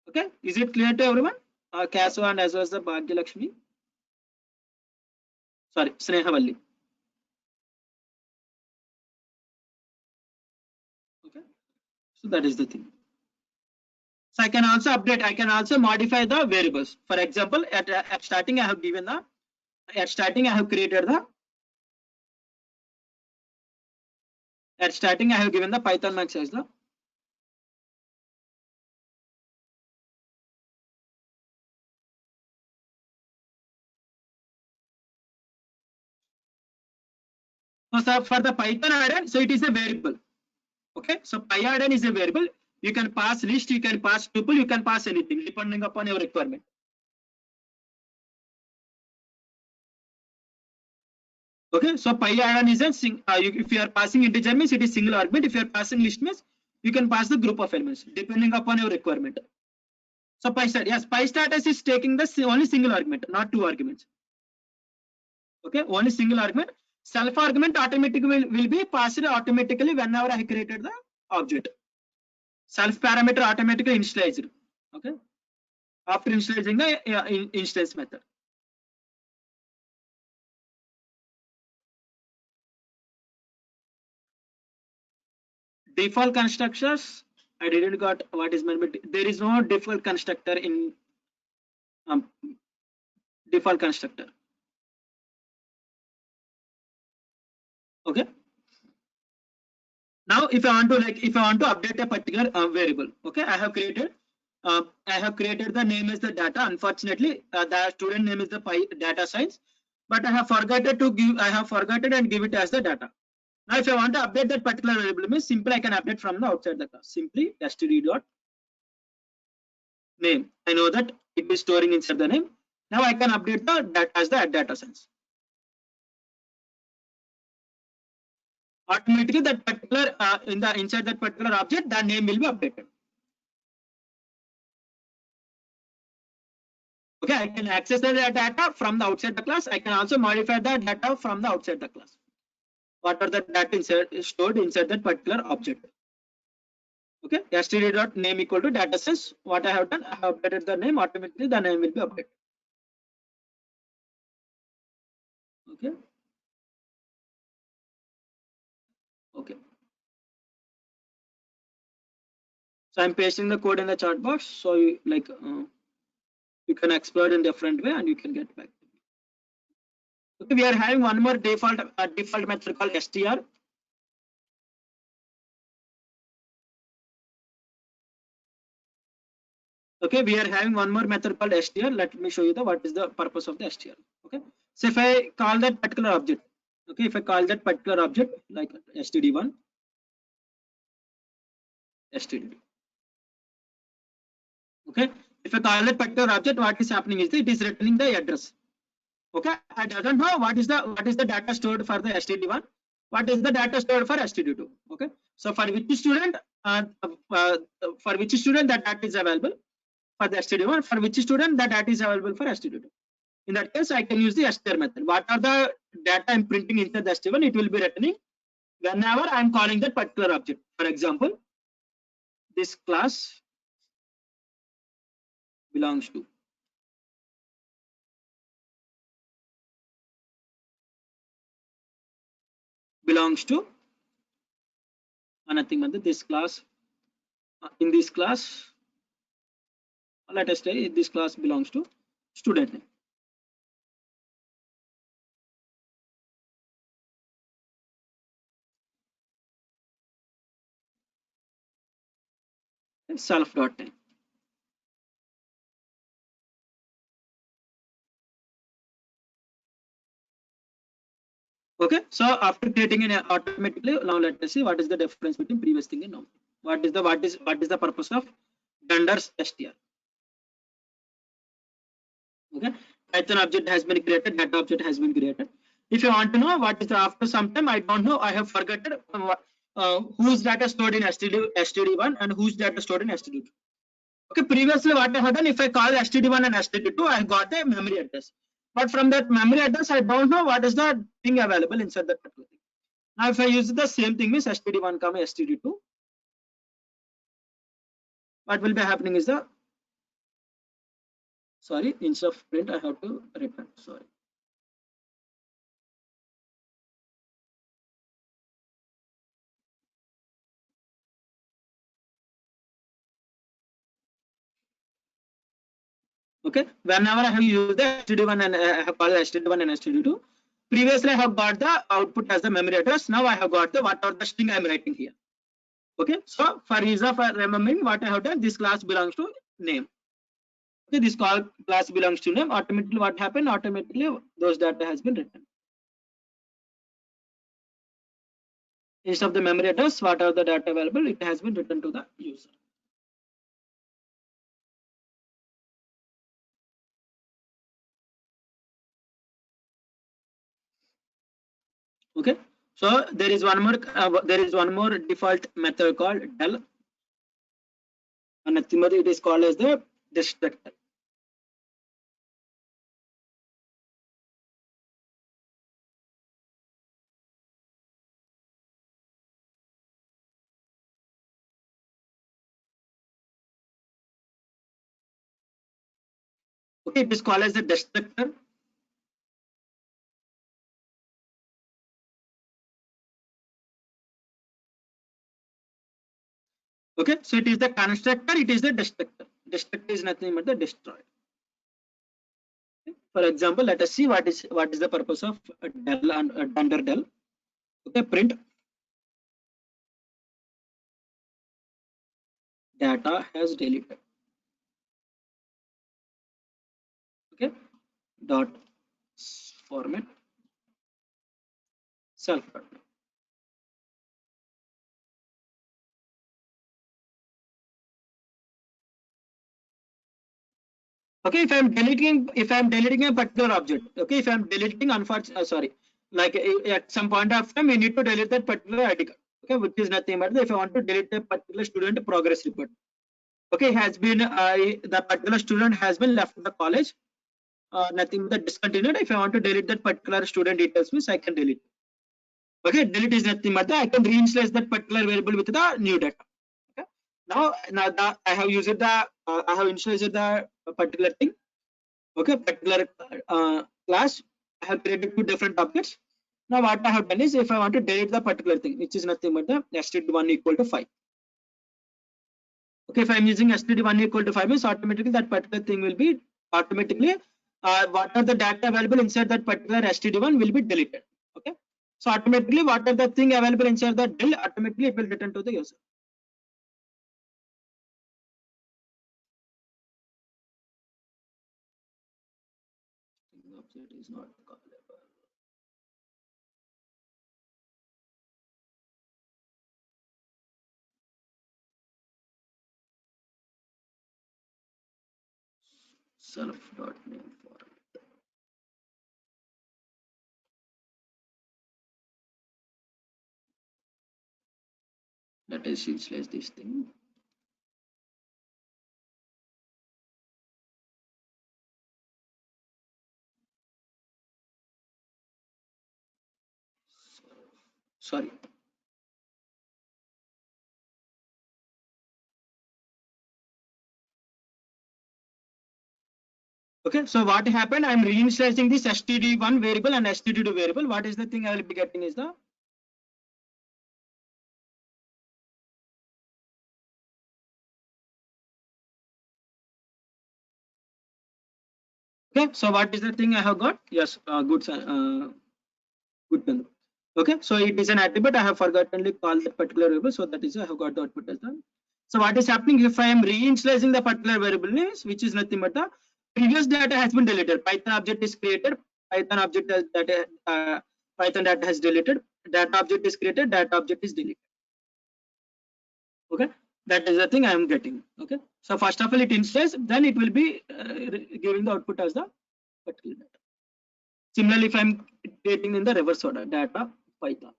Okay, is it clear to everyone? Kaswa and as well as the Bhagyalakshmi. Sorry, Snehavalli. Okay, so that is the thing. So I can also update, I can also modify the variables. For example, at starting I have given the, at starting I have created the, at starting I have given the Python max as the, so for the Python add-on, so it is a variable. Okay, so Py add-on is a variable. You can pass list, you can pass tuple, you can pass anything depending upon your requirement. Okay, so pi add-on is a if you are passing integer means it is single argument. If you are passing list means you can pass the group of elements depending upon your requirement. So pi start, yes, pi status is taking the only single argument, not two arguments. Okay, only single argument. Self argument automatically will be passed automatically whenever I created the object. Self parameter automatically initialized. Okay, after initializing the instance method. Default constructors, I didn't got what is meant, but there is no default constructor in default constructor. Okay. Now, if I want to update a particular variable, okay, I have created the name as the data. Unfortunately, the student name is the data science, but I have forgotten and give it as the data. Now, if I want to update that particular variable, means simply I can update from the outside the class. Simply std dot name. I know that it is storing inside the name. Now I can update the data as the data science. Automatically, that particular inside that particular object, the name will be updated. Okay, I can access the data from the outside the class. I can also modify the data from the outside the class. What are the data stored inside that particular object? Okay, std dot name equal to data science. What I have done, I have updated the name. Automatically, the name will be updated. Okay. Okay. So I'm pasting the code in the chat box. So you you can explore in different way and you can get back. Okay, we are having one more default method called str. Okay, we are having one more method called str. Let me show you what is the purpose of the str. Okay, so if I call that particular object, okay, if I call that particular object like std1, std2. Okay, if I call that particular object, what is happening is it is returning the address. Okay, I don't know what is the data stored for the std1, what is the data stored for std2. Okay, so for which student that data is available for the std1, for which student that data is available for std2. In that case, I can use the str method. What are the data I'm printing inside the std1? It will be returning whenever I'm calling that particular object. For example, this class belongs to nothing but this class. In this class, let us say this class belongs to student name. Self.name. Okay, so after creating an automatically, now let us see what is the difference between previous thing and now. What is the purpose of vendors str? Okay, Python object has been created, data object has been created. If you want to know what is the after some time, I don't know, I have forgotten whose data stored in std1 and whose data stored in std2. Okay, previously what I have done, if I call std1 and std2, I got a memory address. But from that memory address, I don't know what is the thing available inside that particular thing. Now, if I use the same thing, means std1 comma std2, what will be happening is the instead of print, I have to return. Sorry. Okay, whenever I have used the std1 and I have called std1 and std2, previously I have got the output as the memory address. Now I have got the what are the string I am writing here. Okay, so for ease of remembering what I have done, this class belongs to name. Okay, this class belongs to name. Automatically what happened? Automatically those data has been written. Instead of the memory address, what are the data available? It has been written to the user. Okay, so there is one more default method called del, and nothing but it is called as the destructor. Okay, it is called as the destructor. Okay, so it is the constructor, it is the destructor. Destructor is nothing but the destroyer. For example, let us see what is the purpose of del and under del. Okay, print data has deleted. Okay, dot format self dot. Okay, if I'm deleting a particular object, okay, if I'm deleting sorry, like at some point of time we need to delete that particular article, okay, which is nothing but if I want to delete a particular student progress report, okay, has been the particular student has been left the college, nothing but discontinued. If I want to delete that particular student details means I can delete. Okay, delete is nothing but I can reinitialize that particular variable with the new data. Okay, now I have used the I have initialized the particular thing. Okay, particular class. I have created two different objects. Now what I have done is if I want to delete the particular thing, which is nothing but the std1 equal to 5. Okay, if I'm using std1 equal to 5 means automatically that particular thing will be automatically what are the data available inside that particular std1 will be deleted. Okay, so automatically what are the thing available inside the del, automatically it will return to the user. Object is not callable. Self dot name format. Let us initialize this thing. Sorry. Okay, so what happened? I'm reinitializing this std1 variable and std2 variable. What is the thing I will be getting is the okay. So what is the thing I have got? Yes, good. Okay, so it is an attribute. I have forgottenly called that particular variable, so that is I have got the output as done. So what is happening if I am reinitializing the particular variable names, which is nothing but the previous data has been deleted. Python object is created. Python object has that Python data has deleted. Data object is created. Data object is deleted. Okay, that is the thing I am getting. Okay, so first of all it initializes, then it will be giving the output as the particular data. Similarly, if I am creating in the reverse order data Python,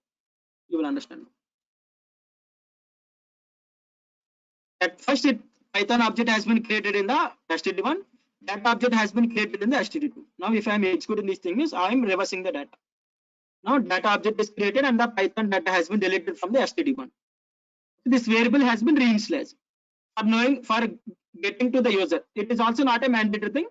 you will understand. At first, Python object has been created in the std1. That object has been created in the std2. Now, if I am executing this thing, is I am reversing the data. Now, data object is created and the Python data has been deleted from the std1. This variable has been reinitialized. For getting to the user, it is also not a mandatory thing.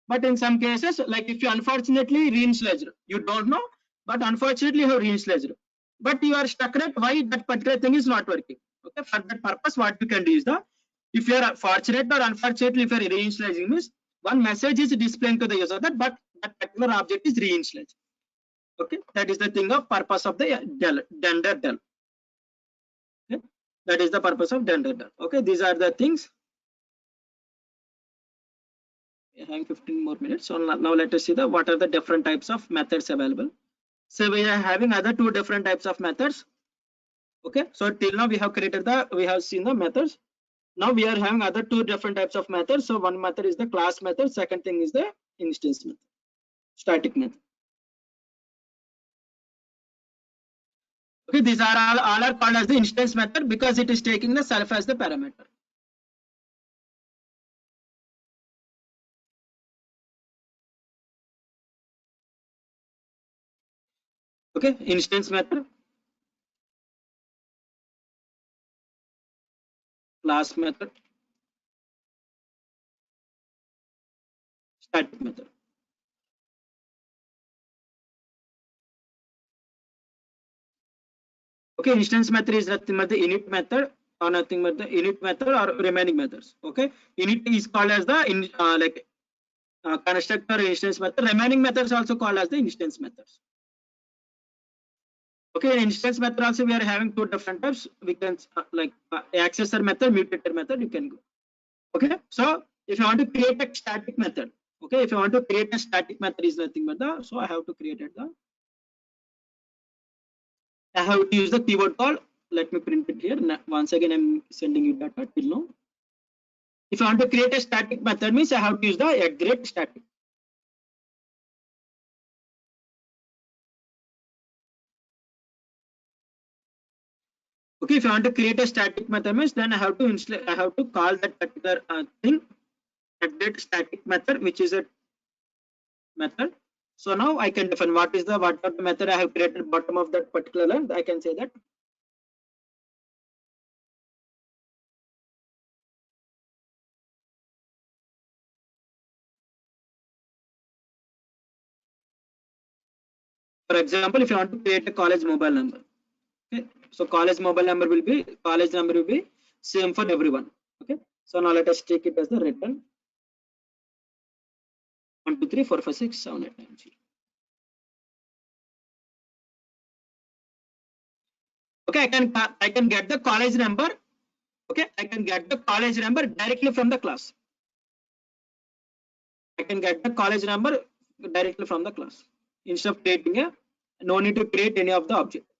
But in some cases, like if you unfortunately reinitialized, you don't know, but unfortunately you have reinitialized. But you are stuck at why that particular thing is not working. Okay, for that purpose, what you can do is if you are fortunate or unfortunately if you are reinitializing means one message is displaying to the user that that particular object is reinitialized. Okay, that is the thing of purpose of the dunder del. Okay, that is the purpose of dunder del. Okay, these are the things. Having 15 more minutes. So now let us see what are the different types of methods available. So we are having other two different types of methods. Okay, so till now we have seen the methods. Now we are having other two different types of methods. So one method is the class method. Second thing is the instance method, static method. Okay, these are all are called as the instance method because it is taking the self as the parameter. Okay, instance method, class method, static method. Okay, instance method is nothing but the init method or nothing but the init method or remaining methods. Okay, init is called as the constructor instance method. Remaining methods also called as the instance methods. Okay, in instance method also we are having two different types. We can accessor method, mutator method. You can go. Okay, so if you want to create a static method, okay, if you want to create a static method is nothing but the, so I have to create it the, I have to use the keyword call. Let me print it here. Once again, I'm sending you data till now. If I want to create a static method means I have to use the @ static. Okay, if I want to create a static method means then I have to install, I have to call that particular thing @ static method, which is a method. So now I can define what are the method I have created bottom of that particular line. I can say that for example, if you want to create a college mobile number, okay, so college number will be same for everyone. Okay, so now let us take it as the return 1 2 3 4 5 6 7 8 9 0. Okay, I can get the college number. Okay, I can get the college number directly from the class. I can get the college number directly from the class instead of creating a, no need to create any of the object.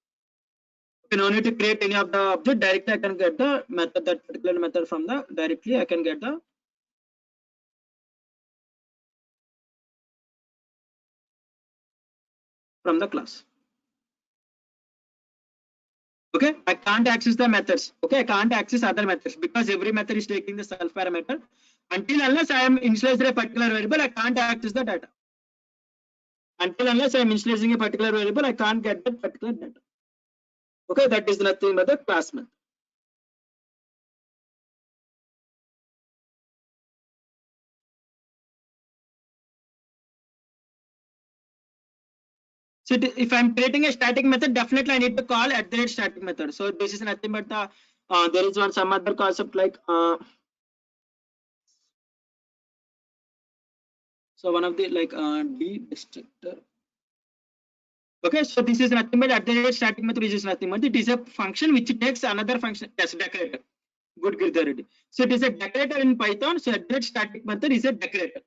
Okay, no need to create any of the object, directly I can get the method, that particular method from the, directly I can get the from the class. Okay, I can't access the methods. Okay, I can't access other methods because every method is taking the self parameter. Until unless I am initializing a particular variable, I can't access the data. Until unless I am initializing a particular variable, I can't get that particular data. Okay, that is nothing but the class method. So if I'm creating a static method, definitely I need to call @ static method. So this is nothing but the there is some other concept like so one of the D destructor. Okay, so this is nothing but @ static method, which is nothing but it is a function which takes another function as decorator. Good, Girdharedi. So it is a decorator in Python. So @ static method is a decorator.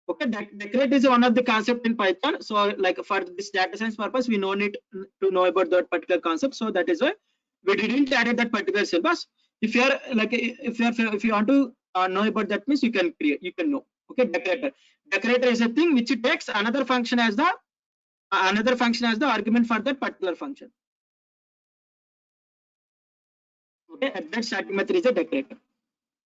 Okay, decorate is one of the concept in Python. So like for this data science purpose, we no need to know about that particular concept. So that is why we didn't add that particular syllabus. If you are if you want to know about that means you can create, you can know. Okay, decorator is a thing which takes another function as the argument for that particular function. Okay, @ static method is a decorator.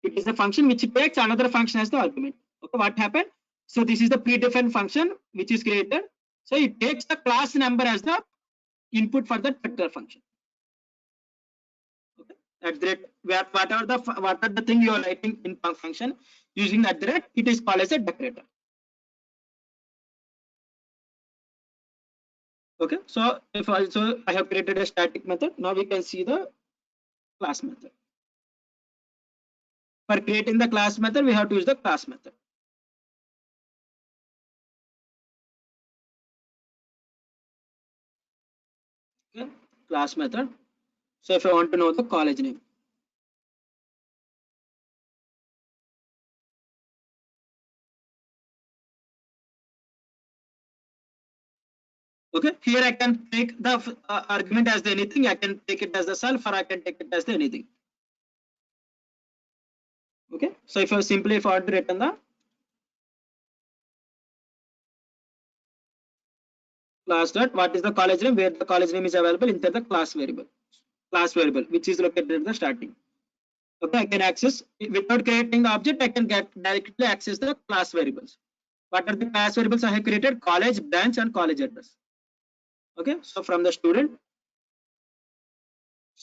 It is a function which takes another function as the argument. Okay, what happened? So this is the predefined function which is created. So it takes the class number as the input for that particular function. Okay, at that whatever the thing you are writing in function using at that, it is called as a decorator. Okay, so if also I have created a static method, now we can see the class method. For creating the class method, we have to use the class method. Okay, class method. So if I want to know the college name. Okay, here I can take the argument as the anything. I can take it as the self, or I can take it as the anything. Okay, so if I simply if I want to return the class dot what is the college name, where the college name is available inside the class variable which is located at the starting. Okay, I can access without creating the object. I can get directly access the class variables. What are the class variables I have created? College, branch, and college address. Okay, so from the student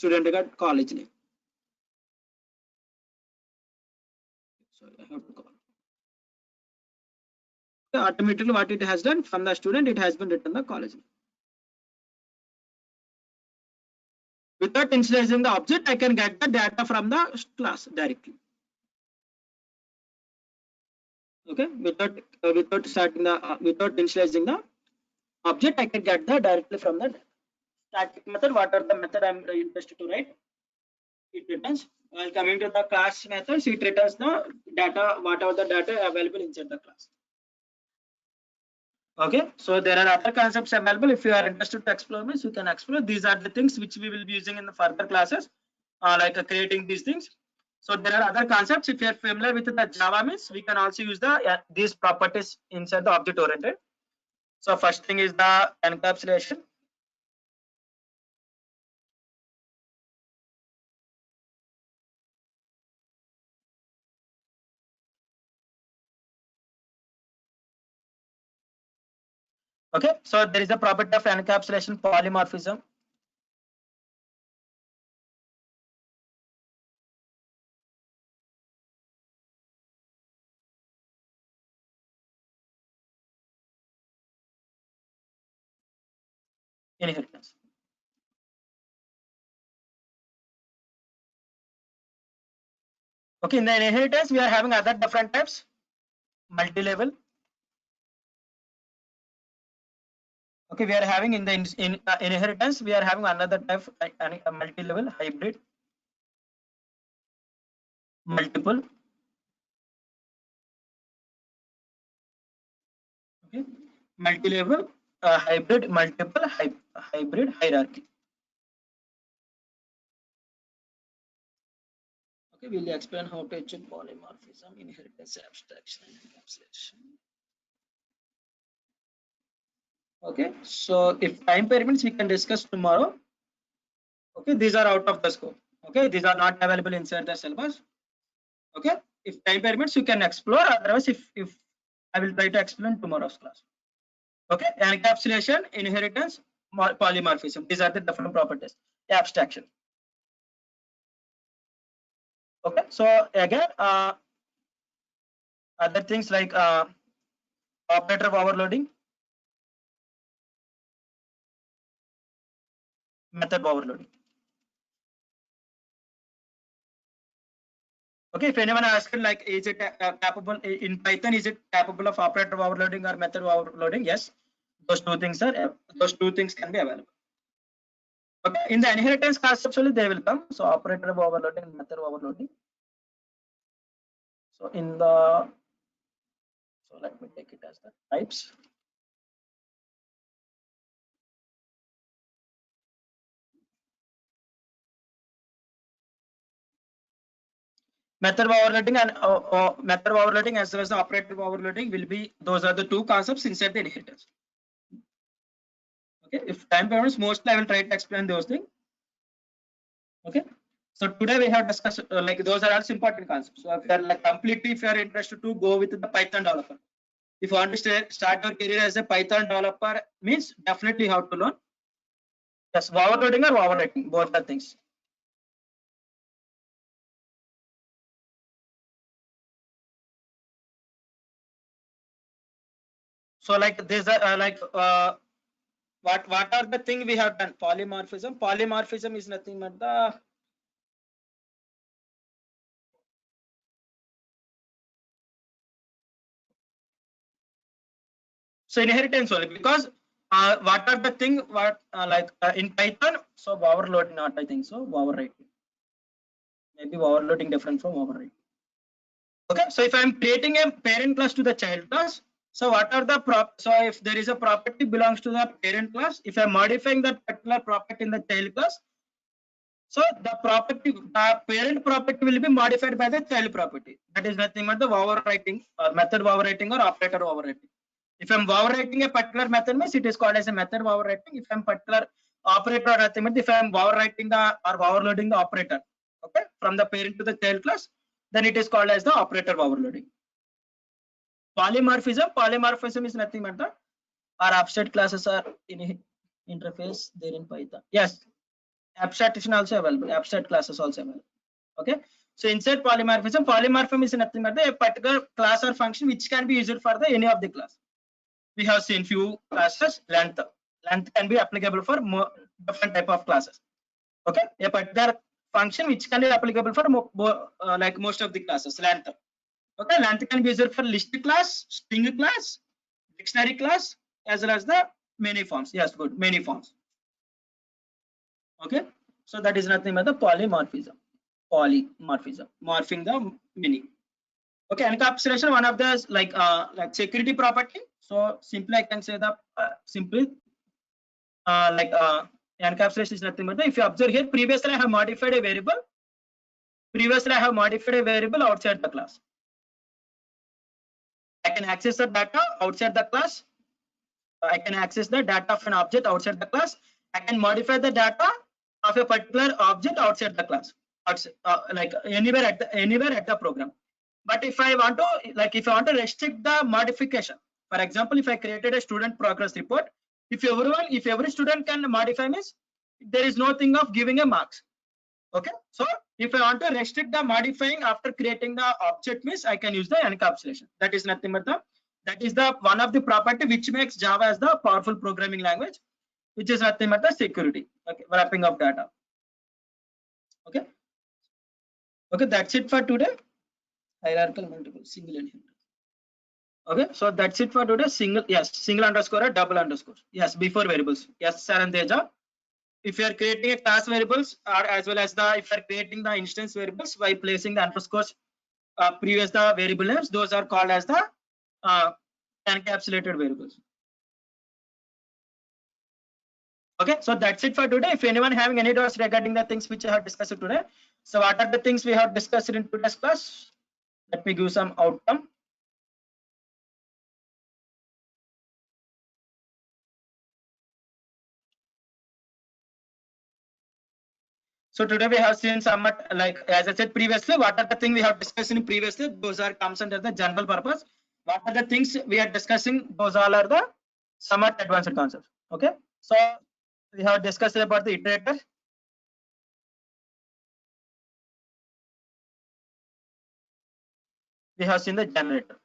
got college name. Sorry, I have to call. Okay, automatically what it has done from the student, it has been written the college name. Without initializing the object, I can get the data from the class directly. Okay, without starting the without initializing the object, I can get the directly from the static method. What are the method I'm interested to write? It returns. While coming to the class methods, it returns the data, whatever the data available inside the class. Okay, so there are other concepts available. If you are interested to explore this, you can explore. These are the things which we will be using in the further classes, like creating these things. So there are other concepts. If you are familiar with the Java means, we can also use the these properties inside the object oriented. So first thing is the encapsulation. Okay, so there is a property of encapsulation polymorphism. Inheritance. Okay, in the inheritance, we are having other different types, multi-level. Okay, we are having in the inheritance, we are having another type, a multi-level, hybrid, multiple. Okay, multi-level, hybrid, multiple, hybrid, hierarchy. Okay, we'll explain how to achieve polymorphism, inheritance, abstraction, and encapsulation. Okay, so if time permits, we can discuss tomorrow. Okay, these are out of the scope. Okay, these are not available inside the syllabus. Okay, if time permits, you can explore. Otherwise, if I will try to explain tomorrow's class. Okay, encapsulation, inheritance, polymorphism. These are the different properties. Abstraction. Okay, so again, other things like operator overloading, method overloading. Okay, if anyone asks like, is it capable in Python? Is it capable of operator overloading or method overloading? Yes, those two things can be available. Okay, in the inheritance conceptually they will come. So operator overloading and method overloading. So in the let me take it as the types. Method overloading and method overloading as well as the operator overloading will be, those are the two concepts inside the inheritance. Okay, if time permits, mostly I will try to explain those things. Okay, so today we have discussed like those are also important concepts. So if you are like completely, if you are interested to go with the Python developer, if you want to start your career as a Python developer, means definitely you have to learn. Yes, overloading or overwriting, both are things. So like these are what are the thing we have done? Polymorphism. Polymorphism is nothing but the so inheritance only, because what are the thing what in Python? So overloading not, I think so, overwriting. Maybe overloading different from overwriting. Okay, so if I'm creating a parent class to the child class, so what are the so if there is a property belongs to the parent class, if I'm modifying that particular property in the child class, so the property, the parent property will be modified by the child property. That is nothing but the overwriting or method overwriting or operator overwriting. If I'm overwriting a particular method means it is called as a method overwriting. If I'm particular operator or nothing, if I'm overwriting the or overloading the operator, okay, from the parent to the child class, then it is called as the operator overloading. Polymorphism is nothing but the our abstract classes are in interface there in Python. Yes, abstraction also available. Abstract classes also available. Okay. So inside polymorphism is nothing but a particular class or function which can be used for the any of the class. We have seen few classes. Length can be applicable for more different type of classes. Okay, a particular function which can be applicable for like most of the classes. Length. Okay, length can be used for list class, string class, dictionary class, as well as the many forms. Yes, good, many forms. Okay, so that is nothing but the polymorphism. Morphing the meaning. Okay, encapsulation, one of the like security property. So simply I can say the encapsulation is nothing but the, if you observe here, previously I have modified a variable. Outside the class. I can access the data outside the class. I can access the data of an object outside the class. I can modify the data of a particular object outside the class, like anywhere at the program. But if I want to restrict the modification, for example, if I created a student progress report, if every student can modify means there is no thing of giving a marks. Okay, so if I want to restrict the modifying after creating the object means I can use the encapsulation. That is nothing but the one of the property which makes Java as the powerful programming language, which is nothing but the security. Okay, wrapping of data. Okay, that's it for today. Hierarchical multiple single inheritance. Okay, so that's it for today. Single underscore or double underscore. Yes, before variables. Yes, Saranteja. If you are creating a class variables or as well as if you are creating the instance variables by placing the underscores previous the variable names, those are called as the encapsulated variables. Okay, so that's it for today. If anyone having any doubts regarding the things which I have discussed today, so what are the things we have discussed in today's class? Let me give some outcome. So today we have seen somewhat like as I said previously, what are the things we have discussed in previously? Those are comes under the general purpose. What are the things we are discussing? Those all are the somewhat advanced concepts. Okay, so we have discussed about the iterator. We have seen the generator.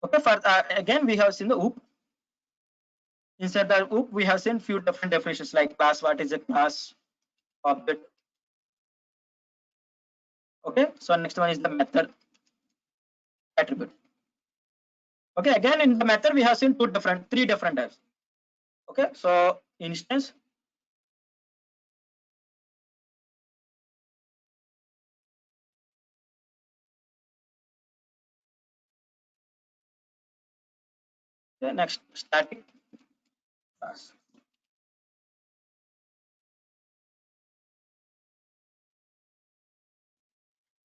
Okay, for again we have seen the OOP. Inside the OOP, we have seen few different definitions like class. What is a class? Object. Okay, so next one is the method, attribute. Okay, again in the method we have seen three different types. Okay, so instance, okay, next static class.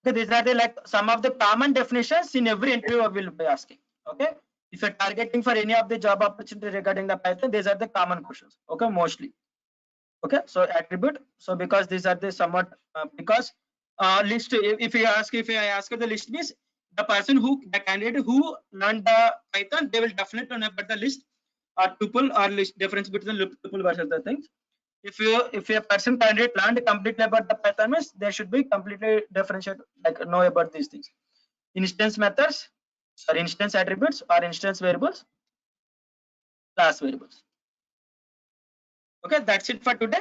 Okay, these are the like some of the common definitions in every interview I will be asking. Okay, if you're targeting for any of the job opportunity regarding the Python, these are the common questions. Okay, mostly. Okay, so attribute. So because these are the somewhat because list. If I ask the list means the candidate who learned the Python, they will definitely know about the list or tuple or list difference between the tuple versus the things. If a person candidate learned completely about the Python means they should be completely differentiate like know about these things. Instance methods or instance attributes or instance variables, class variables. Okay, that's it for today.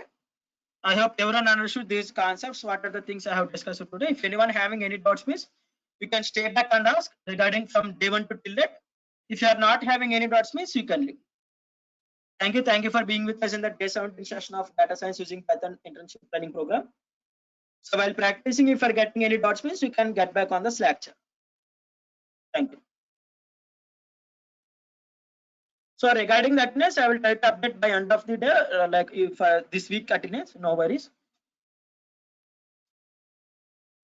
I hope everyone understood these concepts. What are the things I have discussed today? If anyone having any doubts, means you can stay back and ask regarding from day 1 to till date. If you are not having any doubts, means you can leave. Thank you for being with us in the day 17 session of data science using Python internship planning program. So while practicing, if you are getting any doubts, means you can get back on the Slack chat. Thank you. So regarding the attendance, I will try to update by end of the day, like if this week attendance, no worries.